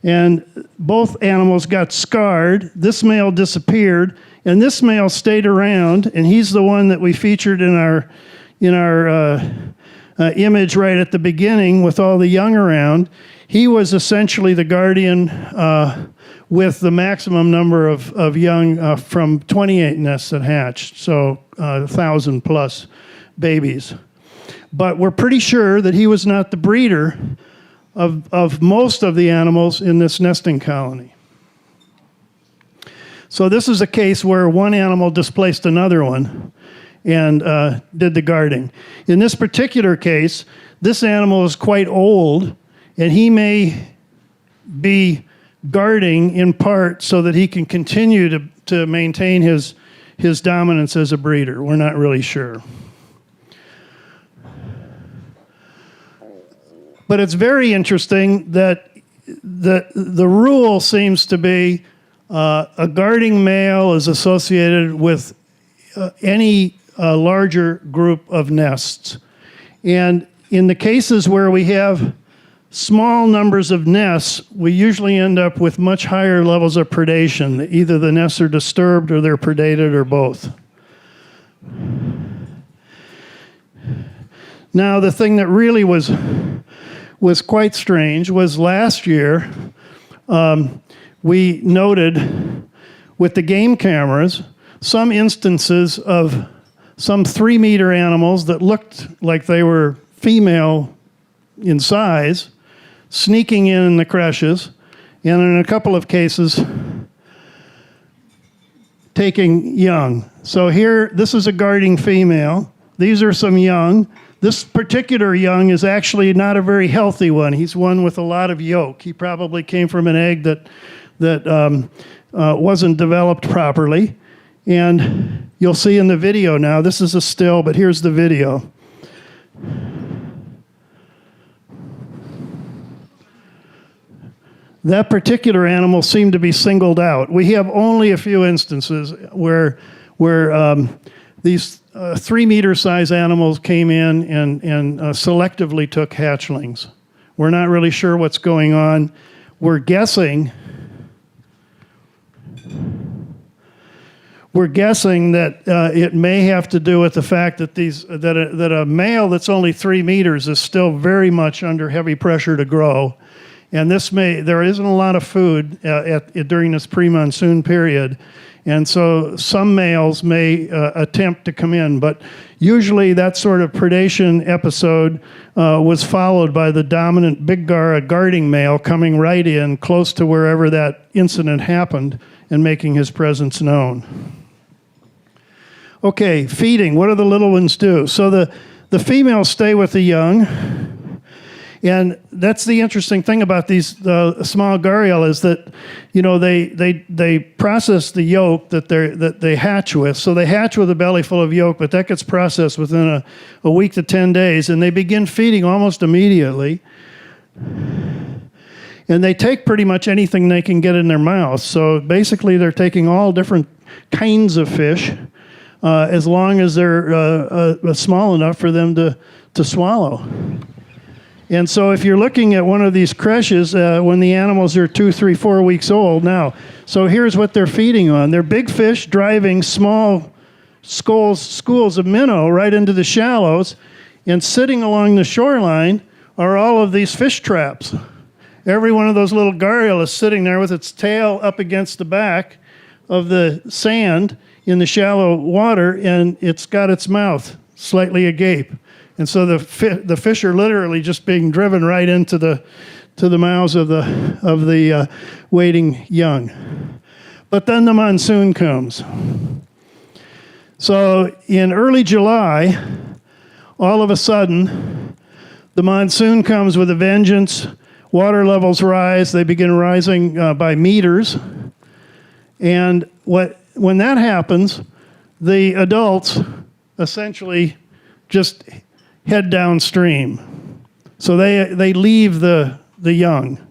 and both animals got scarred. This male disappeared, and this male stayed around, and he's the one that we featured in our image right at the beginning with all the young around. He was essentially the guardian with the maximum number of young from 28 nests that hatched, so 1,000 plus babies. But we're pretty sure that he was not the breeder of most of the animals in this nesting colony. So this is a case where one animal displaced another one and did the guarding. In this particular case, this animal is quite old, and he may be guarding in part so that he can continue to maintain his dominance as a breeder. We're not really sure. But it's very interesting that the rule seems to be a guarding male is associated with any larger group of nests. And in the cases where we have small numbers of nests, we usually end up with much higher levels of predation. Either the nests are disturbed or they're predated or both. Now, the thing that really was quite strange was last year, we noted with the game cameras some instances of some 3-meter animals that looked like they were female in size, sneaking in the creches, and in a couple of cases, taking young. So here, this is a guarding female. These are some young. This particular young is actually not a very healthy one. He's one with a lot of yolk. He probably came from an egg that wasn't developed properly. And you'll see in the video now, this is a still, but here's the video. That particular animal seemed to be singled out. We have only a few instances where these 3-meter size animals came in and selectively took hatchlings. We're not really sure what's going on. We're guessing that it may have to do with the fact that that a male that's only 3 meters is still very much under heavy pressure to grow, and there isn't a lot of food during this pre-monsoon period, and so some males may attempt to come in, but usually that sort of predation episode was followed by the dominant big guarding male coming right in close to wherever that incident happened and making his presence known. Okay, feeding. What do the little ones do? So the females stay with the young, and that's the interesting thing about these small Gharial is that, you know, they process the yolk that they hatch with. So they hatch with a belly full of yolk, but that gets processed within a week to 10 days, and they begin feeding almost immediately. And they take pretty much anything they can get in their mouth. So basically, they're taking all different kinds of fish, as long as they're small enough for them to swallow. And so if you're looking at one of these creches, when the animals are 2, 3, 4 weeks old now, so here's what they're feeding on. They're big fish driving small schools of minnow right into the shallows, and sitting along the shoreline are all of these fish traps. Every one of those little Gharial is sitting there with its tail up against the back of the sand in the shallow water, and it's got its mouth slightly agape. And so the fish are literally just being driven right into the mouths of the waiting young. But then the monsoon comes. So in early July, all of a sudden, the monsoon comes with a vengeance. water levels rise. They begin rising by meters. And when that happens, the adults essentially just head downstream. So they leave the young.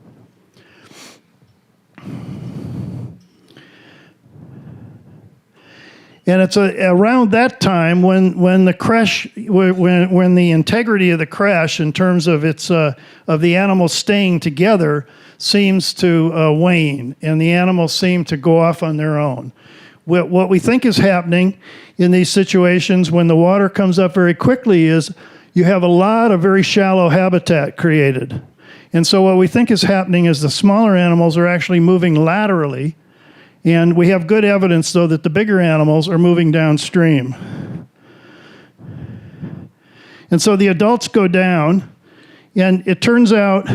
And it's around that time when the creche, when the integrity of the creche in terms of its of the animals staying together seems to wane, and the animals seem to go off on their own. What we think is happening in these situations when the water comes up very quickly is you have a lot of very shallow habitat created. And so what we think is happening is the smaller animals are actually moving laterally. And we have good evidence, though, that the bigger animals are moving downstream. And so the adults go down, and it turns out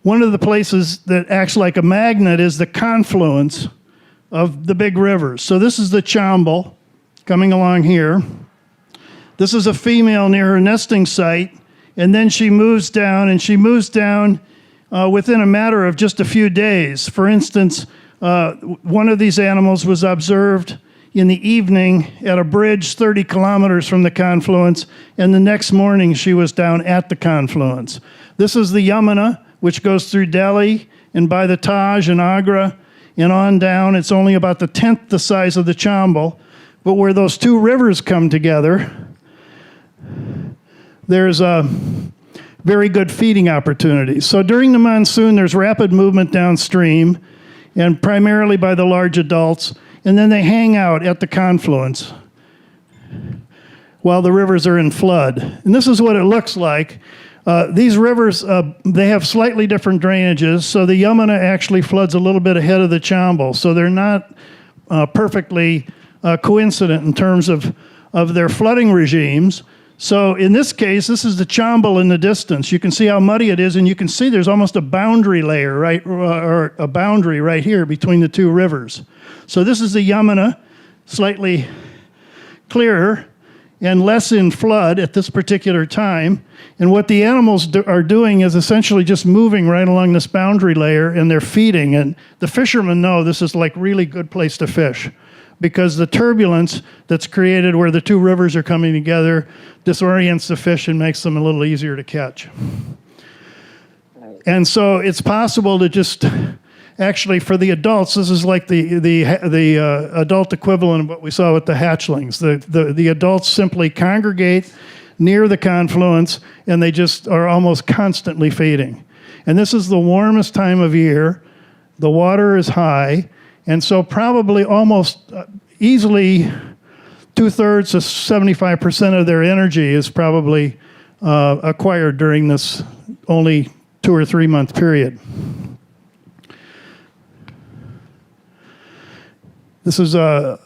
one of the places that acts like a magnet is the confluence of the big rivers. So this is the Chambal coming along here. This is a female near her nesting site, and then she moves down, and she moves down within a matter of just a few days. For instance, one of these animals was observed in the evening at a bridge 30 kilometers from the confluence, and the next morning she was down at the confluence. This is the Yamuna, which goes through Delhi and by the Taj and Agra and on down. It's only about the 10th the size of the Chambal, but where those two rivers come together, there's a very good feeding opportunities. So during the monsoon, there's rapid movement downstream, and primarily by the large adults, and then they hang out at the confluence while the rivers are in flood. And this is what it looks like. These rivers, they have slightly different drainages, so the Yamuna actually floods a little bit ahead of the Chambal, so they're not perfectly coincident in terms of their flooding regimes. So in this case, this is the Chambal in the distance. You can see how muddy it is, and you can see there's almost a boundary layer, right, or a boundary right here between the two rivers. So this is the Yamuna, slightly clearer and less in flood at this particular time. And what the animals are doing is essentially just moving right along this boundary layer, and they're feeding. And the fishermen know this is like really good place to fish, because the turbulence that's created where the two rivers are coming together disorients the fish and makes them a little easier to catch. And so it's possible to just, actually for the adults, this is like the adult equivalent of what we saw with the hatchlings. The adults simply congregate near the confluence, and they just are almost constantly feeding. And this is the warmest time of year. The water is high. And so probably almost easily 2/3 to 75% of their energy is probably acquired during this only 2 or 3 month period. This is a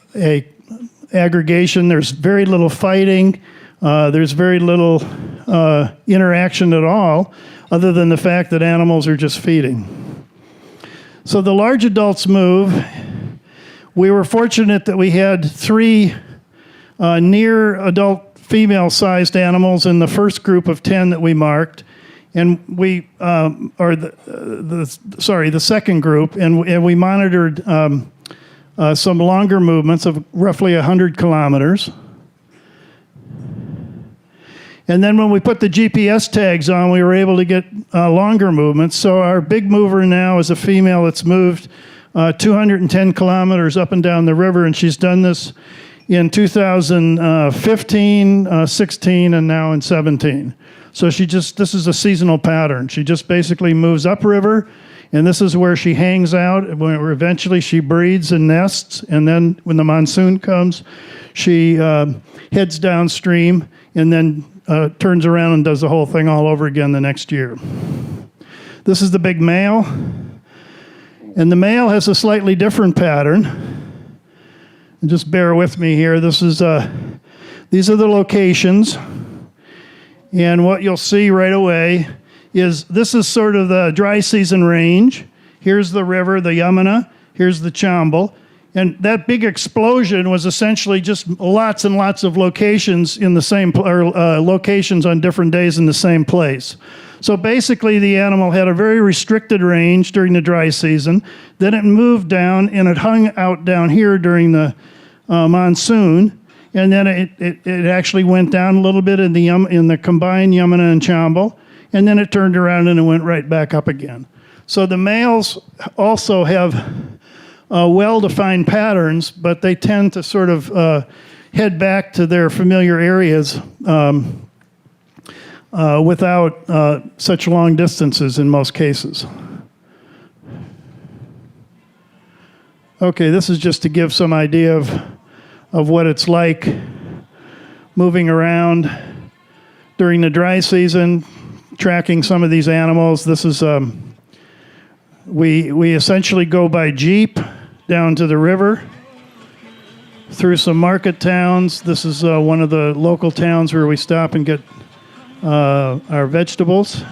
aggregation. There's very little fighting. There's very little interaction at all, other than the fact that animals are just feeding. So the large adults move. We were fortunate that we had 3 near adult female-sized animals in the first group of 10 that we marked, and the second group, and we monitored some longer movements of roughly 100 kilometers. And then when we put the GPS tags on, we were able to get longer movements. So our big mover now is a female that's moved 210 kilometers up and down the river, and she's done this in 2015, 16, and now in 17. So this is a seasonal pattern. She just basically moves upriver, and this is where she hangs out, where eventually she breeds and nests, and then when the monsoon comes, she heads downstream, and then turns around and does the whole thing all over again the next year. This is the big male. And the male has a slightly different pattern. And just bear with me here. These are the locations. And what you'll see right away is this is sort of the dry season range. Here's the river, the Yamuna. Here's the Chambal. And that big explosion was essentially just lots and lots of locations in the same, locations on different days in the same place. So basically the animal had a very restricted range during the dry season. Then it moved down and it hung out down here during the monsoon. And then it actually went down a little bit in the combined Yamuna and Chambal. And then it turned around and it went right back up again. So the males also have well-defined patterns, but they tend to sort of head back to their familiar areas without such long distances in most cases. Okay, this is just to give some idea of what it's like moving around during the dry season, tracking some of these animals. This is, we essentially go by jeep down to the river, through some market towns. This is one of the local towns where we stop and get our vegetables.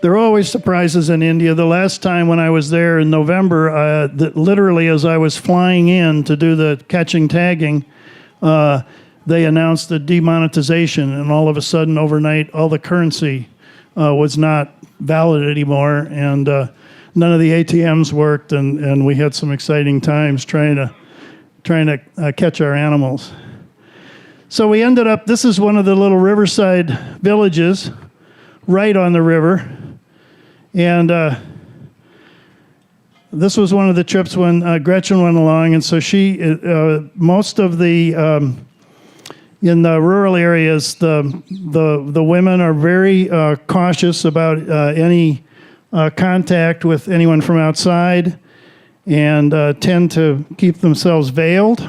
There are always surprises in India. The last time when I was there in November, literally as I was flying in to do the catching tagging, they announced the demonetization, and all of a sudden, overnight, all the currency was not valid anymore, and none of the ATMs worked, and we had some exciting times trying to catch our animals. So we ended up, this is one of the little riverside villages right on the river. And this was one of the trips when Gretchen went along, and so she, most of the, in the rural areas, the women are very cautious about any contact with anyone from outside, and tend to keep themselves veiled.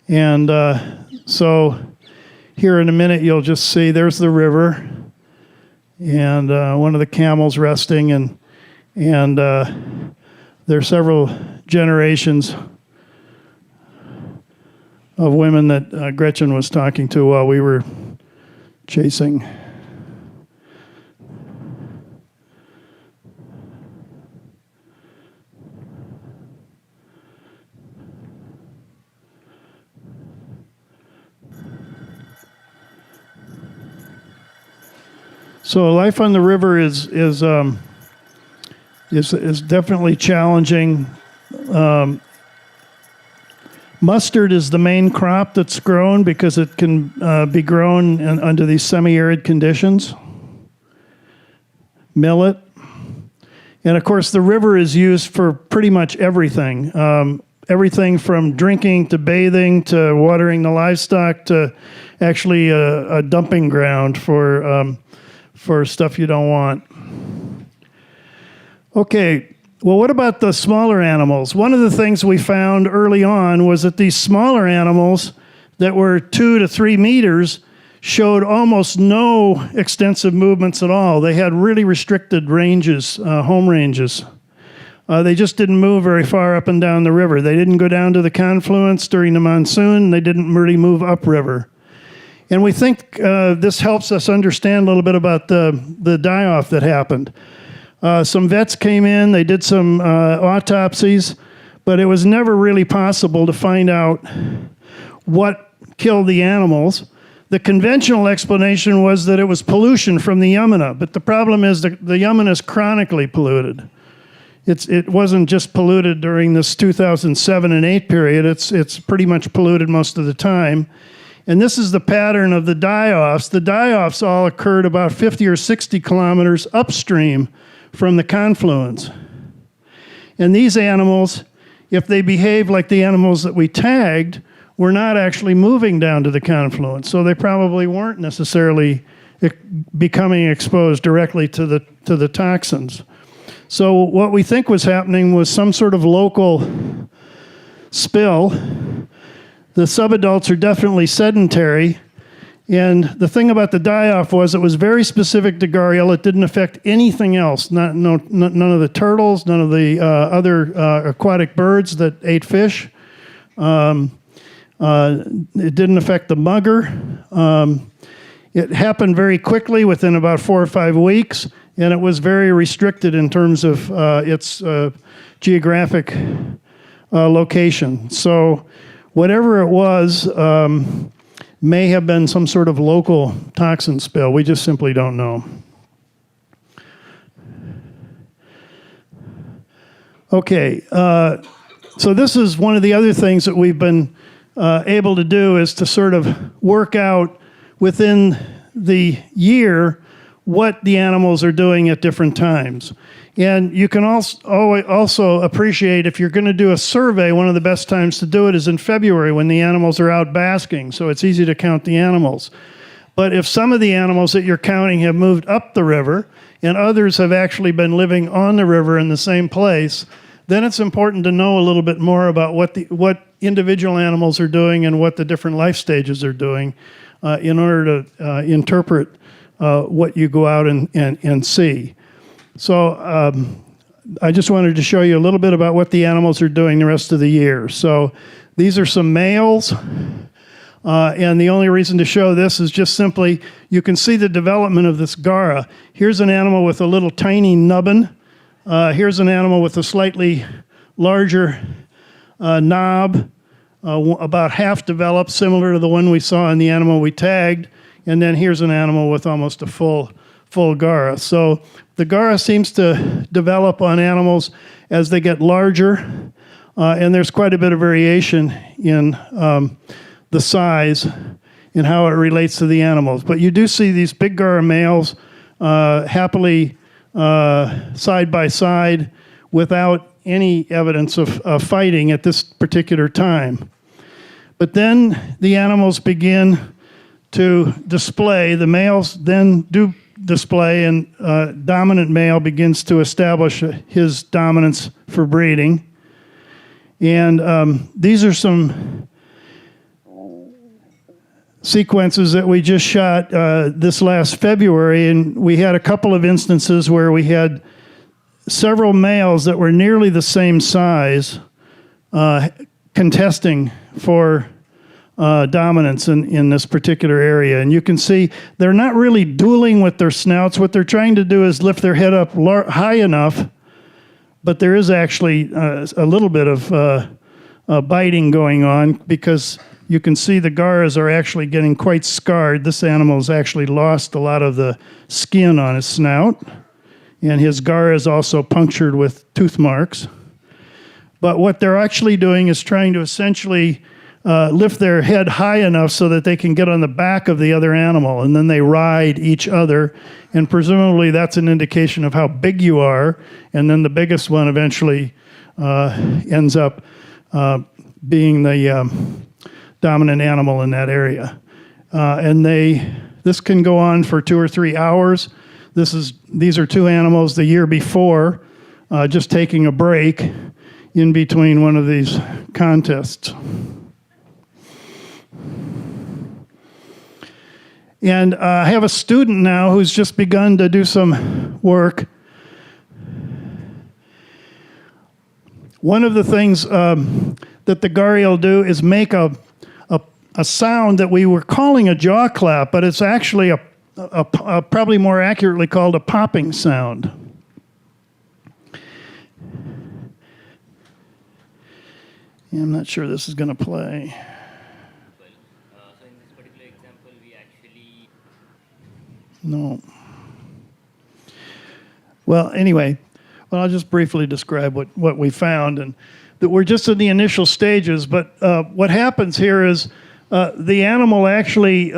And so here in a minute, you'll just see there's the river. And one of the camels resting, and there are several generations of women that Gretchen was talking to while we were chasing. So life on the river is definitely challenging. Mustard is the main crop that's grown because it can be grown under these semi-arid conditions. Millet. And of course the river is used for pretty much everything. Everything from drinking to bathing to watering the livestock to actually a dumping ground for stuff you don't want. Okay, well, what about the smaller animals? One of the things we found early on was that these smaller animals that were 2 to 3 meters showed almost no extensive movements at all. They had really restricted ranges, home ranges. They just didn't move very far up and down the river. They didn't go down to the confluence during the monsoon. They didn't really move upriver. And we think this helps us understand a little bit about the die-off that happened. Some vets came in, they did some autopsies, but it was never really possible to find out what killed the animals. The conventional explanation was that it was pollution from the Yamuna, but the problem is that the Yamuna is chronically polluted. It wasn't just polluted during this 2007 and 8 period, it's pretty much polluted most of the time. And this is the pattern of the die-offs. The die-offs all occurred about 50 or 60 kilometers upstream from the confluence. And these animals, if they behave like the animals that we tagged, were not actually moving down to the confluence. So they probably weren't necessarily becoming exposed directly to the toxins. So what we think was happening was some sort of local spill. The subadults are definitely sedentary, and the thing about the die-off was it was very specific to Gharial. It didn't affect anything else, none of the turtles, none of the other aquatic birds that ate fish. It didn't affect the mugger. It happened very quickly within about 4 or 5 weeks, and it was very restricted in terms of its geographic location. So whatever it was may have been some sort of local toxin spill. We just simply don't know. Okay, so this is one of the other things that we've been able to do, is to sort of work out within the year what the animals are doing at different times. And you can also appreciate, if you're going to do a survey, one of the best times to do it is in February when the animals are out basking, so it's easy to count the animals. But if some of the animals that you're counting have moved up the river and others have actually been living on the river in the same place, then it's important to know a little bit more about what individual animals are doing and what the different life stages are doing in order to interpret what you go out and see. So I just wanted to show you a little bit about what the animals are doing the rest of the year. So these are some males. And the only reason to show this is just simply, you can see the development of this Gharial. Here's an animal with a little tiny nubbin. Here's an animal with a slightly larger knob, about half developed, similar to the one we saw in the animal we tagged. And then here's an animal with almost a full Gharial. So the Gharial seems to develop on animals as they get larger, and there's quite a bit of variation in the size and how it relates to the animals. But you do see these big Gharial males happily side by side without any evidence of fighting at this particular time. But then the animals begin to display. The males then do display, and dominant male begins to establish his dominance for breeding. And these are some sequences that we just shot this last February, and we had a couple of instances where we had several males that were nearly the same size contesting for dominance in this particular area. And you can see they're not really dueling with their snouts. What they're trying to do is lift their head up high enough, but there is actually a little bit of biting going on, because you can see the Gharials are actually getting quite scarred. This animal has actually lost a lot of the skin on his snout, and his Gharial is also punctured with tooth marks. But what they're actually doing is trying to essentially lift their head high enough so that they can get on the back of the other animal, and then they ride each other, and presumably that's an indication of how big you are, and then the biggest one eventually ends up being the dominant animal in that area. And this can go on for 2 or 3 hours. These are two animals the year before, just taking a break in between one of these contests. And I have a student now who's just begun to do some work. One of the things that the Gharial do is make a sound that we were calling a jaw clap, but it's actually a probably more accurately called a popping sound. Yeah, I'm not sure this is going to play.
So in this particular example, we actually...
No. Well, anyway, I'll just briefly describe what we found, and that we're just in the initial stages, but what happens here is the animal actually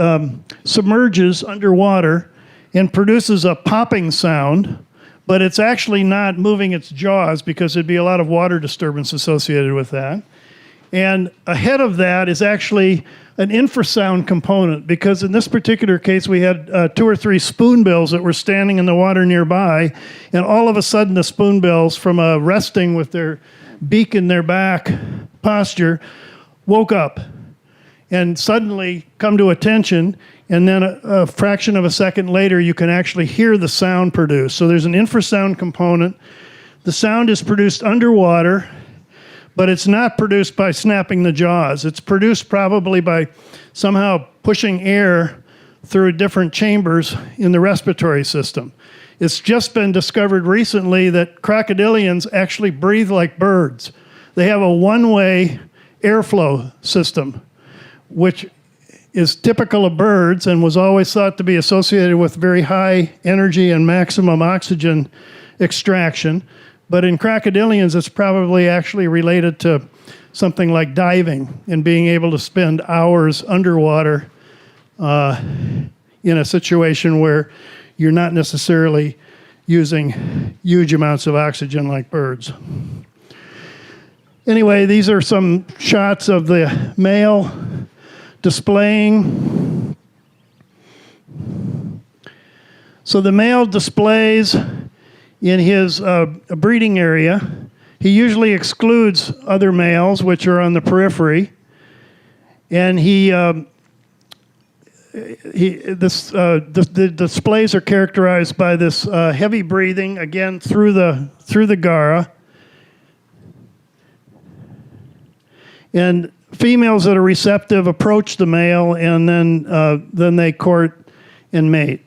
submerges underwater and produces a popping sound, but it's actually not moving its jaws because there'd be a lot of water disturbance associated with that. And ahead of that is actually an infrasound component, because in this particular case we had 2 or 3 spoonbills that were standing in the water nearby, and all of a sudden the spoonbills, from resting with their beak in their back posture, woke up and suddenly come to attention, and then a fraction of a second later you can actually hear the sound produced. So there's an infrasound component. The sound is produced underwater but it's not produced by snapping the jaws. It's produced probably by somehow pushing air through different chambers in the respiratory system. It's just been discovered recently that crocodilians actually breathe like birds. They have a one-way airflow system, which is typical of birds and was always thought to be associated with very high energy and maximum oxygen extraction. But in crocodilians, it's probably actually related to something like diving and being able to spend hours underwater in a situation where you're not necessarily using huge amounts of oxygen like birds. Anyway, these are some shots of the male displaying. So the male displays in his breeding area. He usually excludes other males, which are on the periphery, and the displays are characterized by this heavy breathing, again through the gara, and females that are receptive approach the male, and then they court and mate.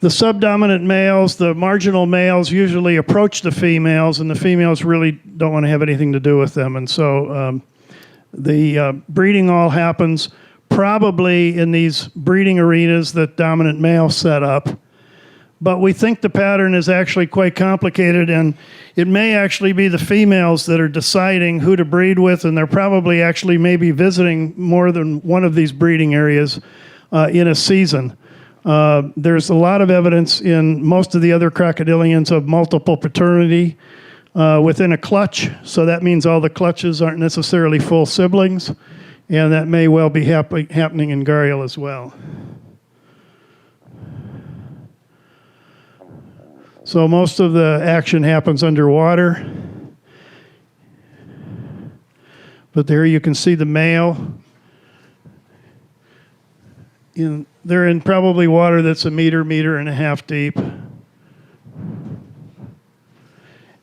The subdominant males, the marginal males, usually approach the females, and the females really don't want to have anything to do with them. And so the breeding all happens probably in these breeding arenas that dominant males set up. But we think the pattern is actually quite complicated, and it may actually be the females that are deciding who to breed with, and they're probably actually maybe visiting more than one of these breeding areas in a season. There's a lot of evidence in most of the other crocodilians of multiple paternity within a clutch, so that means all the clutches aren't necessarily full siblings, and that may well be happening in Gharial as well. So most of the action happens underwater, but there you can see the male. They're in probably water that's a meter and a half deep.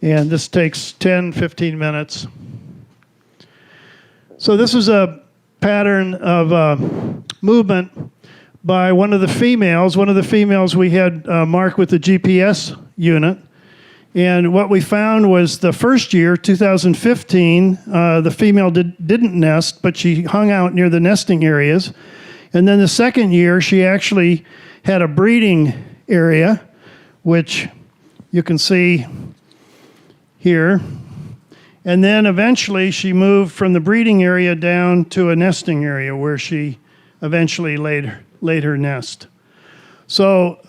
And this takes 10, 15 minutes. So this is a pattern of movement by one of the females. One of the females we had marked with the GPS unit. And what we found was the first year, 2015, the female didn't nest, but she hung out near the nesting areas. And then the second year, she actually had a breeding area, which you can see here. And then eventually she moved from the breeding area down to a nesting area where she eventually laid her nest. So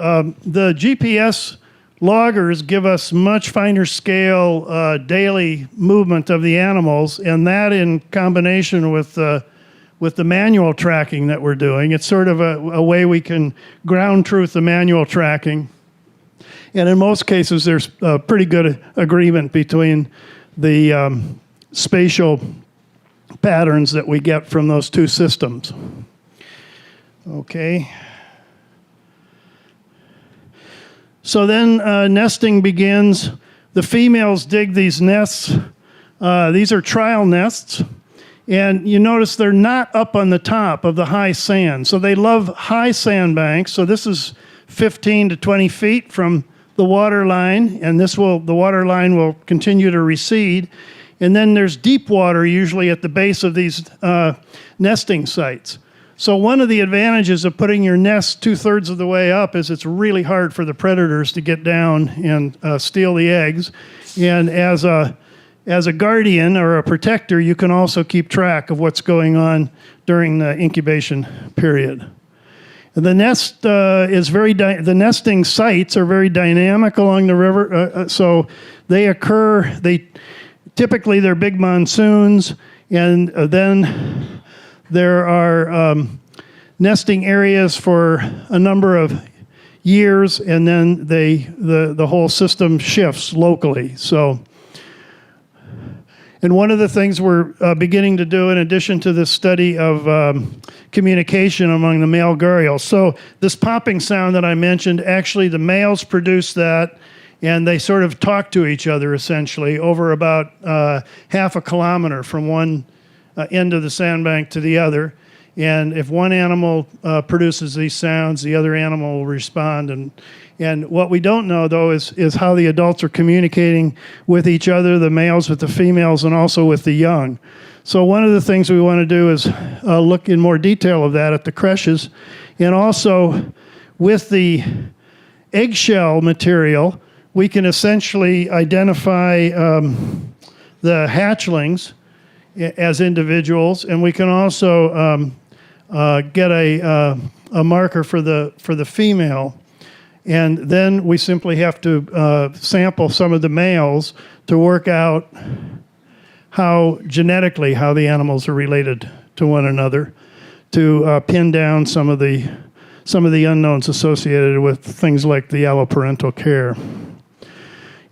the GPS loggers give us much finer scale daily movement of the animals, and that in combination with the manual tracking that we're doing, it's sort of a way we can ground truth the manual tracking. And in most cases, there's a pretty good agreement between the spatial patterns that we get from those two systems. Okay. So then nesting begins. The females dig these nests. These are trial nests. And you notice they're not up on the top of the high sand. So they love high sand banks. So this is 15 to 20 feet from the water line, and the water line will continue to recede. And then there's deep water usually at the base of these nesting sites. So one of the advantages of putting your nest 2/3 of the way up is it's really hard for the predators to get down and steal the eggs. And as a guardian or a protector, you can also keep track of what's going on during the incubation period. The nest the nesting sites are very dynamic along the river, so they occur. Typically they're big monsoons, and then there are nesting areas for a number of years, and then the whole system shifts locally. So. And one of the things we're beginning to do, in addition to this study of communication among the male gharials, so this popping sound that I mentioned, actually the males produce that, and they sort of talk to each other essentially over about half a kilometer from one end of the sandbank to the other. And if one animal produces these sounds, the other animal will respond. And what we don't know, though, is how the adults are communicating with each other, the males with the females, and also with the young. So one of the things we want to do is look in more detail of that at the creches. And also with the eggshell material, we can essentially identify the hatchlings as individuals, and we can also get a marker for the female. And then we simply have to sample some of the males to work out how genetically how the animals are related to one another, to pin down some of the unknowns associated with things like the alloparental care.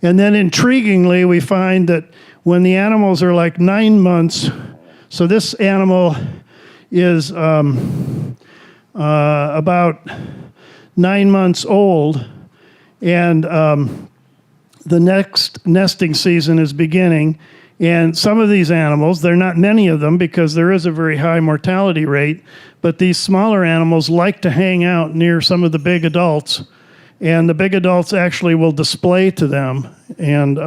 And then intriguingly, we find that when the animals are like 9 months, so this animal is about 9 months old, and the next nesting season is beginning. And some of these animals, there are not many of them because there is a very high mortality rate, but these smaller animals like to hang out near some of the big adults, and the big adults actually will display to them, and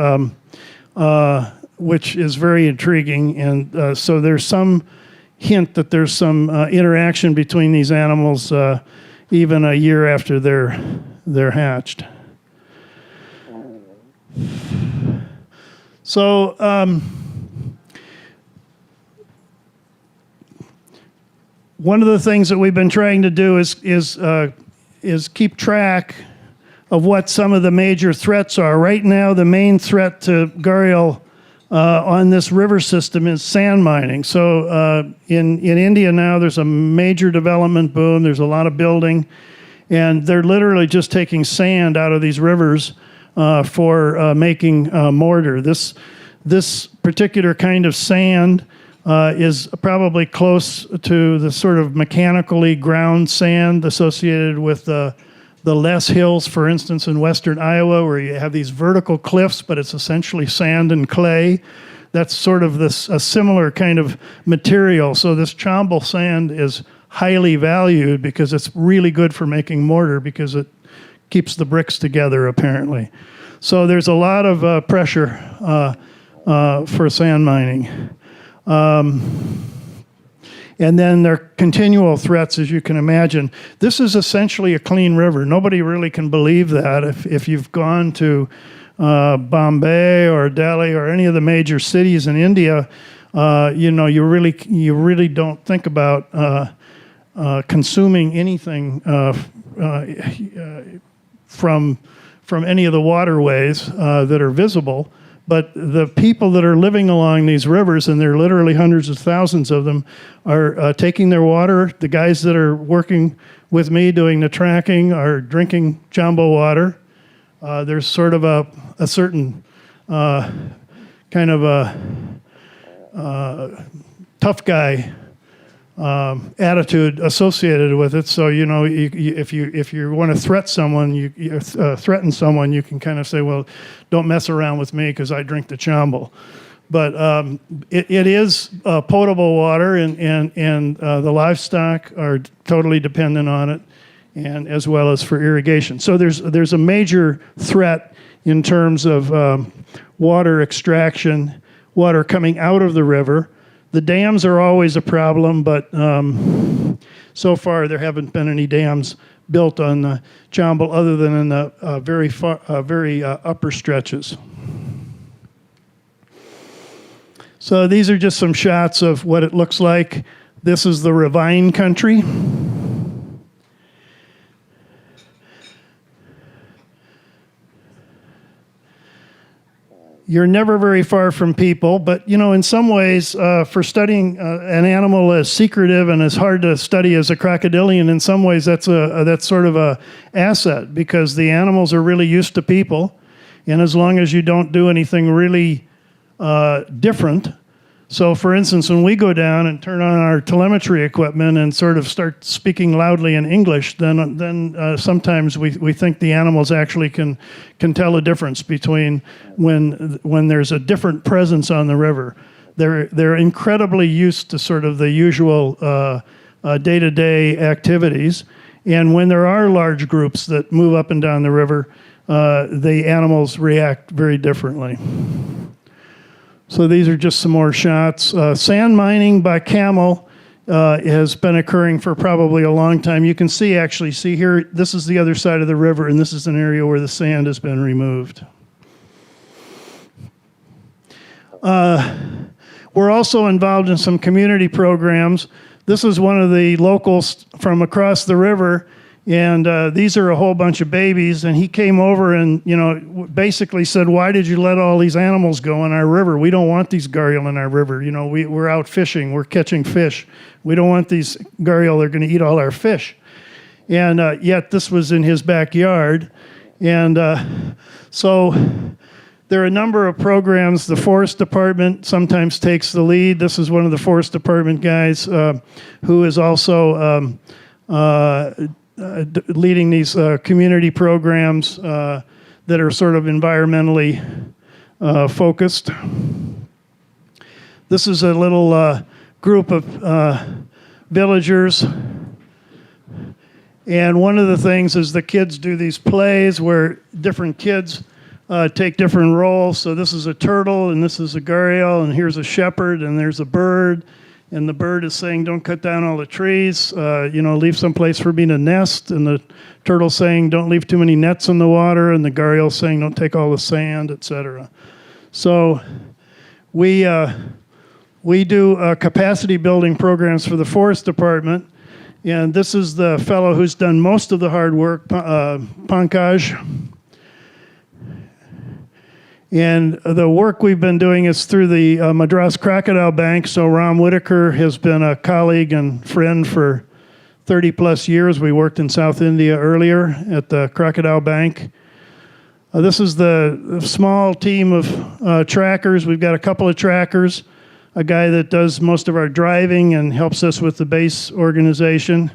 which is very intriguing. And so there's some hint that there's some interaction between these animals even a year after they're hatched. So one of the things that we've been trying to do is keep track of what some of the major threats are. Right now, the main threat to gharial on this river system is sand mining. So in India now, there's a major development boom. There's a lot of building, and they're literally just taking sand out of these rivers for making mortar. This particular kind of sand is probably close to the sort of mechanically ground sand associated with the Les Hills, for instance, in western Iowa, where you have these vertical cliffs, but it's essentially sand and clay. That's sort of a similar kind of material. So this Chambal sand is highly valued because it's really good for making mortar because it keeps the bricks together, apparently. So there's a lot of pressure for sand mining. And then there are continual threats, as you can imagine. This is essentially a clean river. Nobody really can believe that. If you've gone to Bombay or Delhi or any of the major cities in India, you really don't think about consuming anything from any of the waterways that are visible. But the people that are living along these rivers, and there are literally hundreds of thousands of them, are taking their water. The guys that are working with me doing the tracking are drinking Chambal water. There's sort of a certain kind of a tough guy attitude associated with it. So if you want to threaten someone, you can kind of say, well, don't mess around with me because I drink the Chambal. But it is potable water, and the livestock are totally dependent on it, and as well as for irrigation. So there's a major threat in terms of water extraction, water coming out of the river. The dams are always a problem, but so far there haven't been any dams built on the Chambal other than in the very upper stretches. So these are just some shots of what it looks like. This is the ravine country. You're never very far from people, but in some ways, for studying an animal as secretive and as hard to study as a crocodilian, in some ways that's sort of a asset because the animals are really used to people, and as long as you don't do anything really different. So, for instance, when we go down and turn on our telemetry equipment and sort of start speaking loudly in English, then sometimes we think the animals actually can tell a difference between when there's a different presence on the river. They're incredibly used to sort of the usual day-to-day activities, and when there are large groups that move up and down the river, the animals react very differently. So these are just some more shots. Sand mining by camel has been occurring for probably a long time. You can see here, this is the other side of the river, and this is an area where the sand has been removed. We're also involved in some community programs. This is one of the locals from across the river, and these are a whole bunch of babies, and he came over and, basically said, why did you let all these animals go in our river? We don't want these gharial in our river. We're out fishing. We're catching fish. We don't want these gharial. They're going to eat all our fish. And yet this was in his backyard. And so there are a number of programs. The Forest Department sometimes takes the lead. This is one of the Forest Department guys who is also leading these community programs that are sort of environmentally focused. This is a little group of villagers. And one of the things is the kids do these plays where different kids take different roles. So this is a turtle, and this is a gharial, and here's a shepherd, and there's a bird. And the bird is saying, don't cut down all the trees, leave some place for me to nest. And the turtle's saying, don't leave too many nets in the water. And the gharial's saying, don't take all the sand, etc. So we do capacity building programs for the Forest Department. And this is the fellow who's done most of the hard work, Pankaj. And the work we've been doing is through the Madras Crocodile Bank. So Ram Whitaker has been a colleague and friend for 30 plus years. We worked in South India earlier at the Crocodile Bank. This is the small team of trackers. We've got a couple of trackers, a guy that does most of our driving and helps us with the base organization.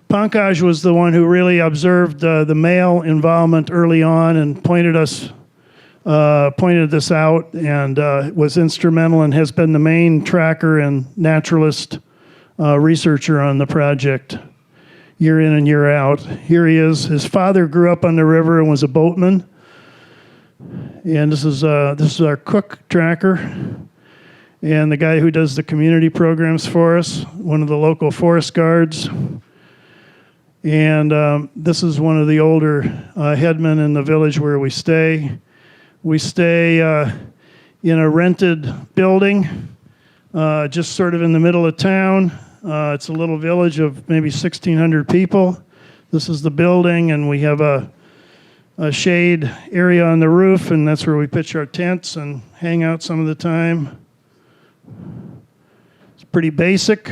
Pankaj was the one who really observed the male involvement early on and pointed this out, and was instrumental and has been the main tracker and naturalist researcher on the project year in and year out. Here he is. His father grew up on the river and was a boatman. And this is our cook tracker, and the guy who does the community programs for us, one of the local forest guards. And this is one of the older headmen in the village where we stay. We stay in a rented building, just sort of in the middle of town. It's a little village of maybe 1,600 people. This is the building, and we have a shade area on the roof, and that's where we pitch our tents and hang out some of the time. It's pretty basic.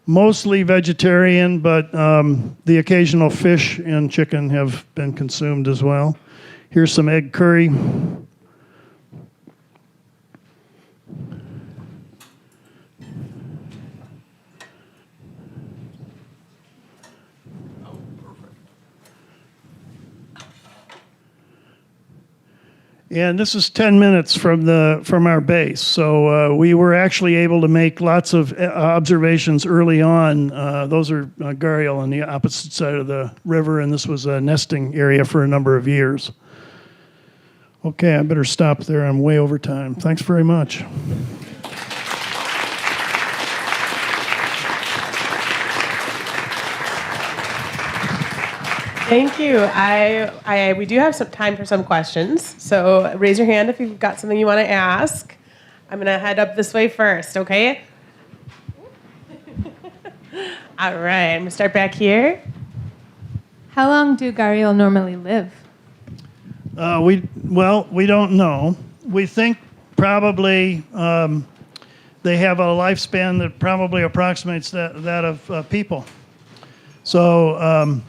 Mostly vegetarian, but the occasional fish and chicken have been consumed as well. Here's some egg curry. And this is 10 minutes from our base. So we were actually able to make lots of observations early on. Those are gharial on the opposite side of the river, and this was a nesting area for a number of years. Okay, I better stop there. I'm way over time. Thanks very much.
Thank you. We do have some time for some questions. So raise your hand if you've got something you want to ask. I'm going to head up this way first, okay? All right, I'm going to start back here.
How long do gharial normally live?
We don't know. We think probably they have a lifespan that probably approximates that of people. So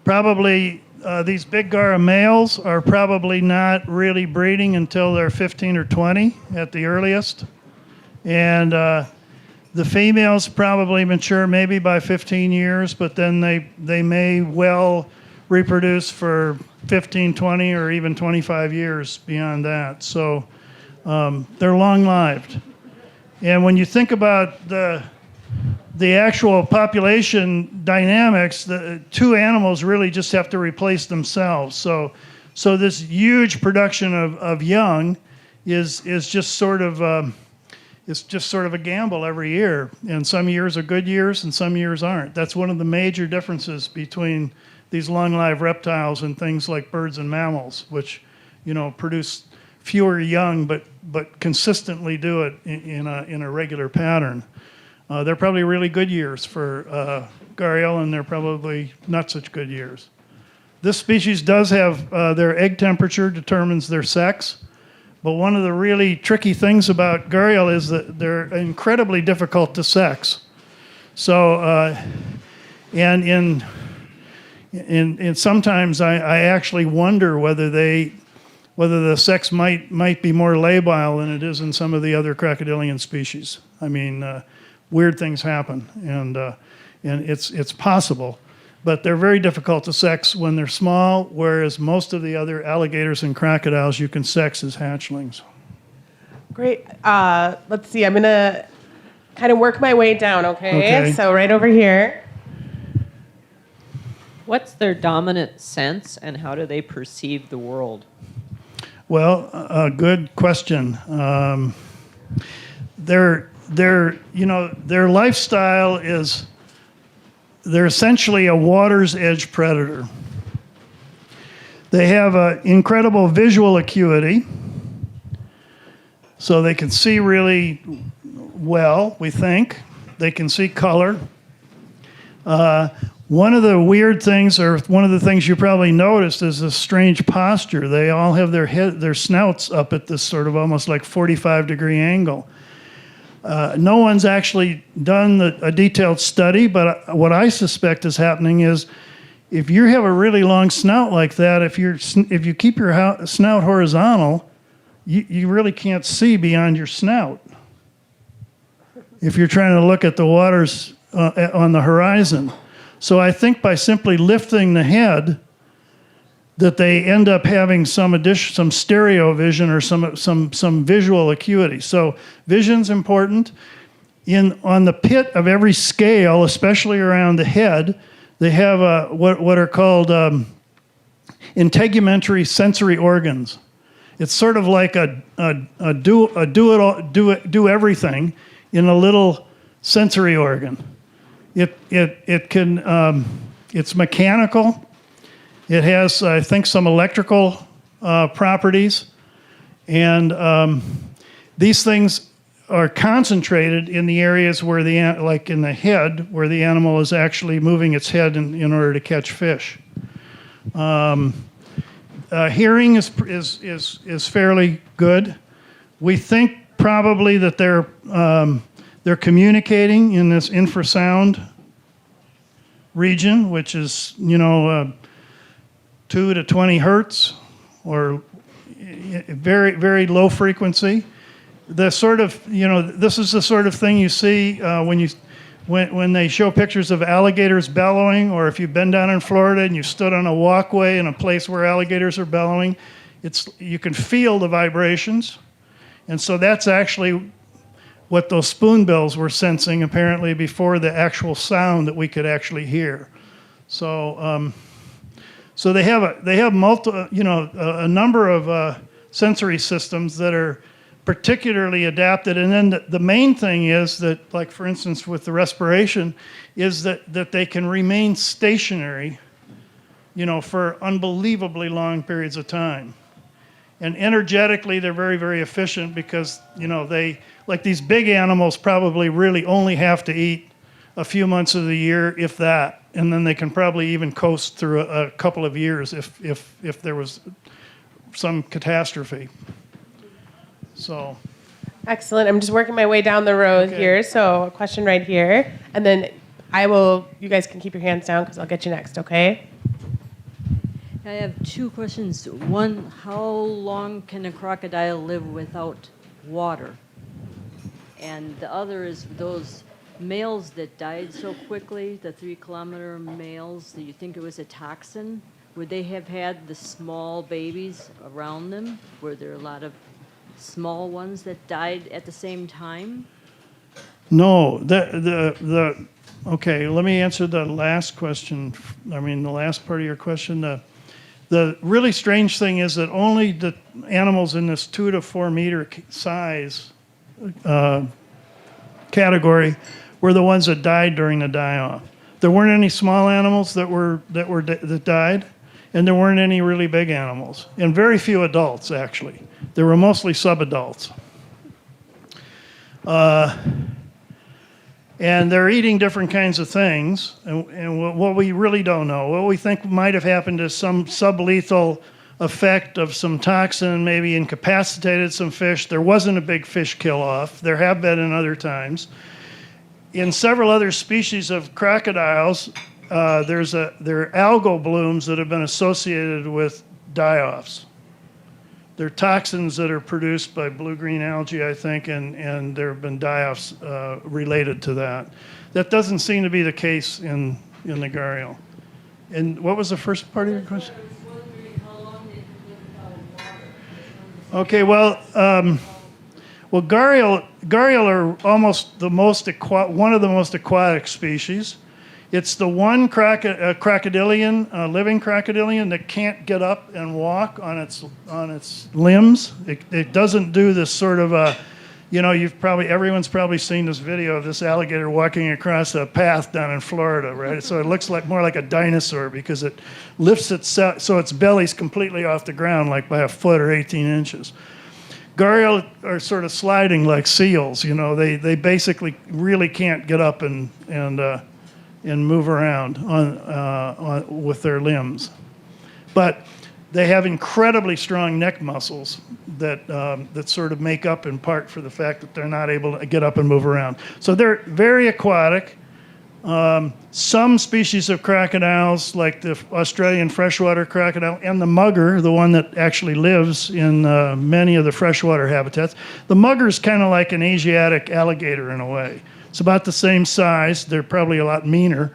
probably these big Gara males are probably not really breeding until they're 15 or 20 at the earliest. And the females probably mature maybe by 15 years, but then they may well reproduce for 15, 20, or even 25 years beyond that. So they're long-lived. And when you think about the actual population dynamics, the two animals really just have to replace themselves. So this huge production of young is just sort of it's just sort of a gamble every year. And some years are good years, and some years aren't. That's one of the major differences between these long-lived reptiles and things like birds and mammals, which produce fewer young, but consistently do it in a regular pattern. They're probably really good years for Gharial, and they're probably not such good years. This species does have their egg temperature determines their sex, but one of the really tricky things about Gharial is that they're incredibly difficult to sex. So, and sometimes I actually wonder whether the sex might be more labile than it is in some of the other crocodilian species. I mean, weird things happen, and it's possible, but they're very difficult to sex when they're small, whereas most of the other alligators and crocodiles you can sex as hatchlings.
Great. Let's see. I'm going to kind of work my way down, okay? So right over here.
What's their dominant sense, and how do they perceive the world?
Well, good question. Their lifestyle is they're essentially a water's edge predator. They have an incredible visual acuity, so they can see really well, we think. They can see color. One of the weird things, or one of the things you probably noticed, is a strange posture. They all have their snouts up at this sort of almost like 45-degree angle. No one's actually done a detailed study, but what I suspect is happening is if you have a really long snout like that, if you keep your snout horizontal, you really can't see beyond your snout. If you're trying to look at the waters on the horizon. So I think by simply lifting the head, that they end up having some stereo vision or some visual acuity. So vision's important. On the pit of every scale, especially around the head, they have what are called integumentary sensory organs. It's sort of like a do everything in a little sensory organ. It can it's mechanical. It has, I think, some electrical properties, and these things are concentrated in the areas where like in the head, where the animal is actually moving its head in order to catch fish. Hearing is fairly good. We think probably that they're communicating in this infrasound region, which is 2 to 20 hertz, or very, very low frequency. The sort of, this is the sort of thing you see when they show pictures of alligators bellowing, or if you've been down in Florida and you stood on a walkway in a place where alligators are bellowing, you can feel the vibrations. And so that's actually what those spoonbills were sensing, apparently, before the actual sound that we could actually hear. So they have a number of sensory systems that are particularly adapted. And then the main thing is that, like for instance with the respiration, is that they can remain stationary, for unbelievably long periods of time. And energetically, they're very, very efficient because, they, like these big animals, probably really only have to eat a few months of the year, if that. And then they can probably even coast through a couple of years if there was some catastrophe. So.
Excellent. I'm just working my way down the road here. So a question right here. And then you guys can keep your hands down because I'll get you next, okay?
I have two questions. One, how long can a crocodile live without water? And the other is those males that died so quickly, the 3-kilometer males, do you think it was a toxin? Would they have had the small babies around them? Were there a lot of small ones that died at the same time?
No, okay, let me answer the last question. The last part of your question. The really strange thing is that only the animals in this 2 to 4 meter size category were the ones that died during the die-off. There weren't any small animals that died, and there weren't any really big animals, and very few adults actually. There were mostly subadults. And they're eating different kinds of things, and what we really don't know, what we think might have happened is some sublethal effect of some toxin, maybe incapacitated some fish. There wasn't a big fish kill-off. There have been in other times. In several other species of crocodiles, there are algal blooms that have been associated with die-offs. There are toxins that are produced by blue-green algae, I think, and there have been die-offs related to that. That doesn't seem to be the case in the gharial. And what was the first part of your question? Okay, well, gharial are almost one of the most aquatic species. It's the one crocodilian, living crocodilian, that can't get up and walk on its limbs. It doesn't do this sort of everyone's probably seen this video of this alligator walking across a path down in Florida, right? So it looks more like a dinosaur because it lifts itself, so its belly's completely off the ground, like by a foot or 18 inches. Gharial are sort of sliding like seals, They basically really can't get up and move around with their limbs. But they have incredibly strong neck muscles that sort of make up in part for the fact that they're not able to get up and move around. So they're very aquatic. Some species of crocodiles, like the Australian freshwater crocodile and the mugger, the one that actually lives in many of the freshwater habitats, the mugger is kind of like an Asiatic alligator in a way. It's about the same size. They're probably a lot meaner,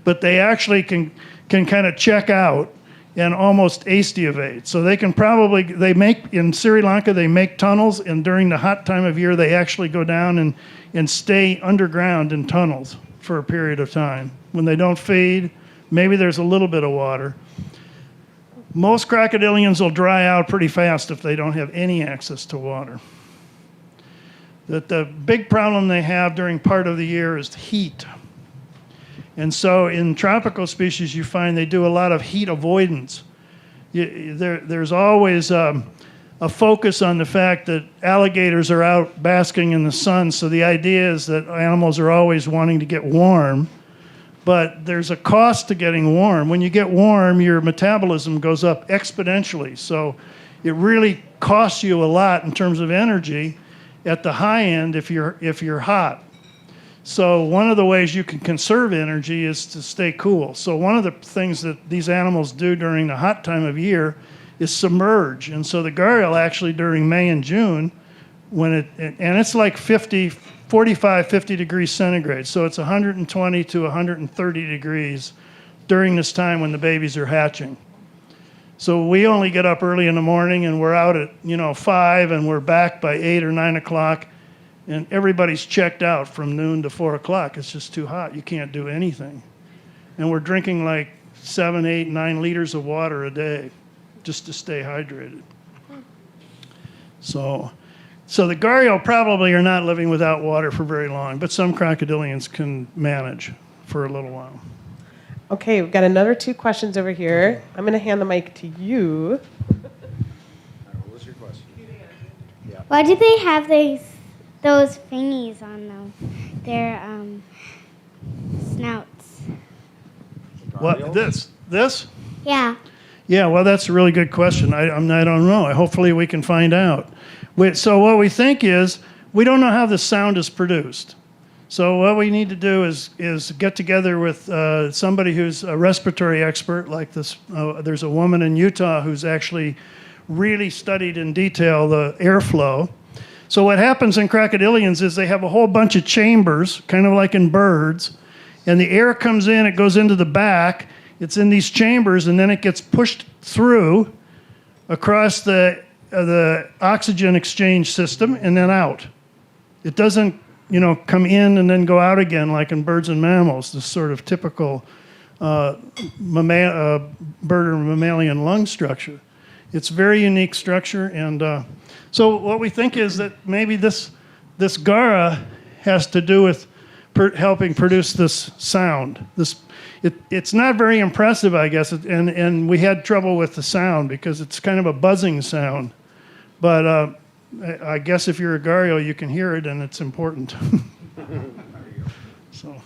but they actually can kind of check out and almost aestivate. So they make, in Sri Lanka, they make tunnels, and during the hot time of year, they actually go down and stay underground in tunnels for a period of time. When they don't feed, maybe there's a little bit of water. Most crocodilians will dry out pretty fast if they don't have any access to water. The big problem they have during part of the year is heat. And so in tropical species, you find they do a lot of heat avoidance. There's always a focus on the fact that alligators are out basking in the sun, so the idea is that animals are always wanting to get warm, but there's a cost to getting warm. When you get warm, your metabolism goes up exponentially, so it really costs you a lot in terms of energy at the high end if you're hot. So one of the ways you can conserve energy is to stay cool. So one of the things that these animals do during the hot time of year is submerge. And so the gharial actually during May and June, and it's like 45, 50 degrees centigrade. So it's 120 to 130 degrees during this time when the babies are hatching. So we only get up early in the morning and we're out at 5 and we're back by 8 or 9 o'clock, and everybody's checked out from noon to 4 o'clock. It's just too hot. You can't do anything. And we're drinking like 7, 8, 9 liters of water a day just to stay hydrated. So the gharial probably are not living without water for very long, but some crocodilians can manage for a little while.
Okay, we've got another 2 questions over here. I'm going to hand the mic to you.
What was your question? Yeah.
Why do they have those thingies on them? Their snouts.
What, this?
Yeah.
Yeah, well, that's a really good question. I don't know. Hopefully we can find out. So what we think is, we don't know how the sound is produced. So what we need to do is get together with somebody who's a respiratory expert like this. There's a woman in Utah who's actually really studied in detail the airflow. So what happens in crocodilians is they have a whole bunch of chambers, kind of like in birds, and the air comes in, it goes into the back, it's in these chambers, and then it gets pushed through across the oxygen exchange system and then out. It doesn't come in and then go out again like in birds and mammals, this sort of typical bird or mammalian lung structure. It's a very unique structure, and so what we think is that maybe this gara has to do with helping produce this sound. It's not very impressive, I guess, and we had trouble with the sound because it's kind of a buzzing sound, but I guess if you're a gharial, you can hear it, and it's important. So.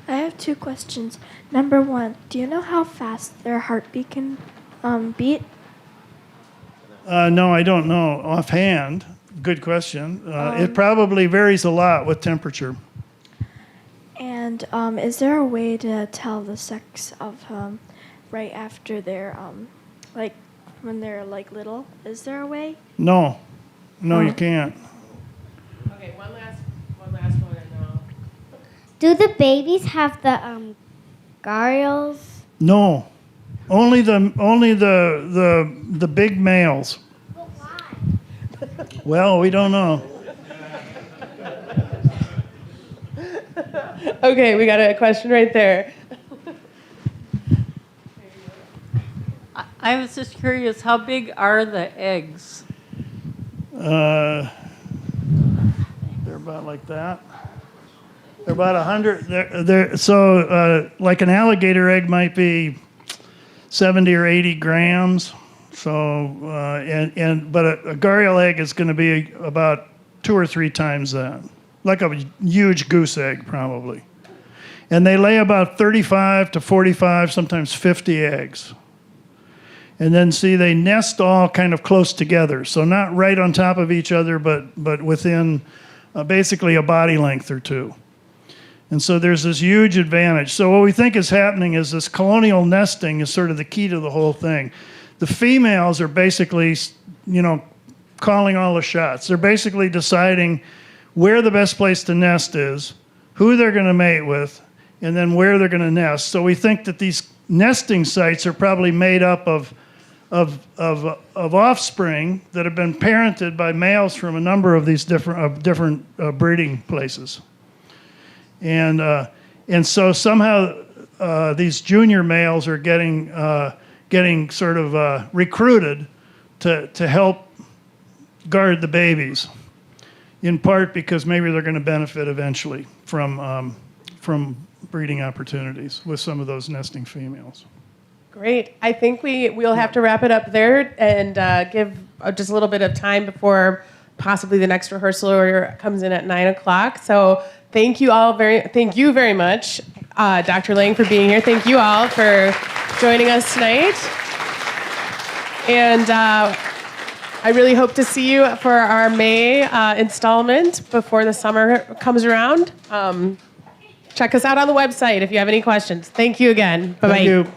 I have 2 questions. Number 1, do you know how fast their heartbeat can beat?
No, I don't know offhand. Good question. It probably varies a lot with temperature.
And is there a way to tell the sex of right after they're like when they're like little? Is there a way?
No, you can't.
Okay, one last one.
Do the babies have the gharials?
No, only the big males.
But why?
Well, we don't know.
Okay, we got a question right there.
I was just curious, how big are the eggs?
They're about like that. They're about 100. So like an alligator egg might be 70 or 80 grams. So but a gharial egg is going to be about 2 or 3 times that, like a huge goose egg probably. And they lay about 35 to 45, sometimes 50 eggs. And then they nest all kind of close together. So not right on top of each other, but within basically a body length or 2. And so there's this huge advantage. So what we think is happening is this colonial nesting is sort of the key to the whole thing. The females are basically, calling all the shots. They're basically deciding where the best place to nest is, who they're going to mate with, and then where they're going to nest. So we think that these nesting sites are probably made up of offspring that have been parented by males from a number of these different breeding places. And so somehow these junior males are getting sort of recruited to help guard the babies, in part because maybe they're going to benefit eventually from breeding opportunities with some of those nesting females.
Great. I think we'll have to wrap it up there and give just a little bit of time before possibly the next rehearsal comes in at 9:00. So thank you very much, Dr. Lang, for being here. Thank you all for joining us tonight. And I really hope to see you for our May installment before the summer comes around. Check us out on the website if you have any questions. Thank you again. Bye-bye.
Thank you.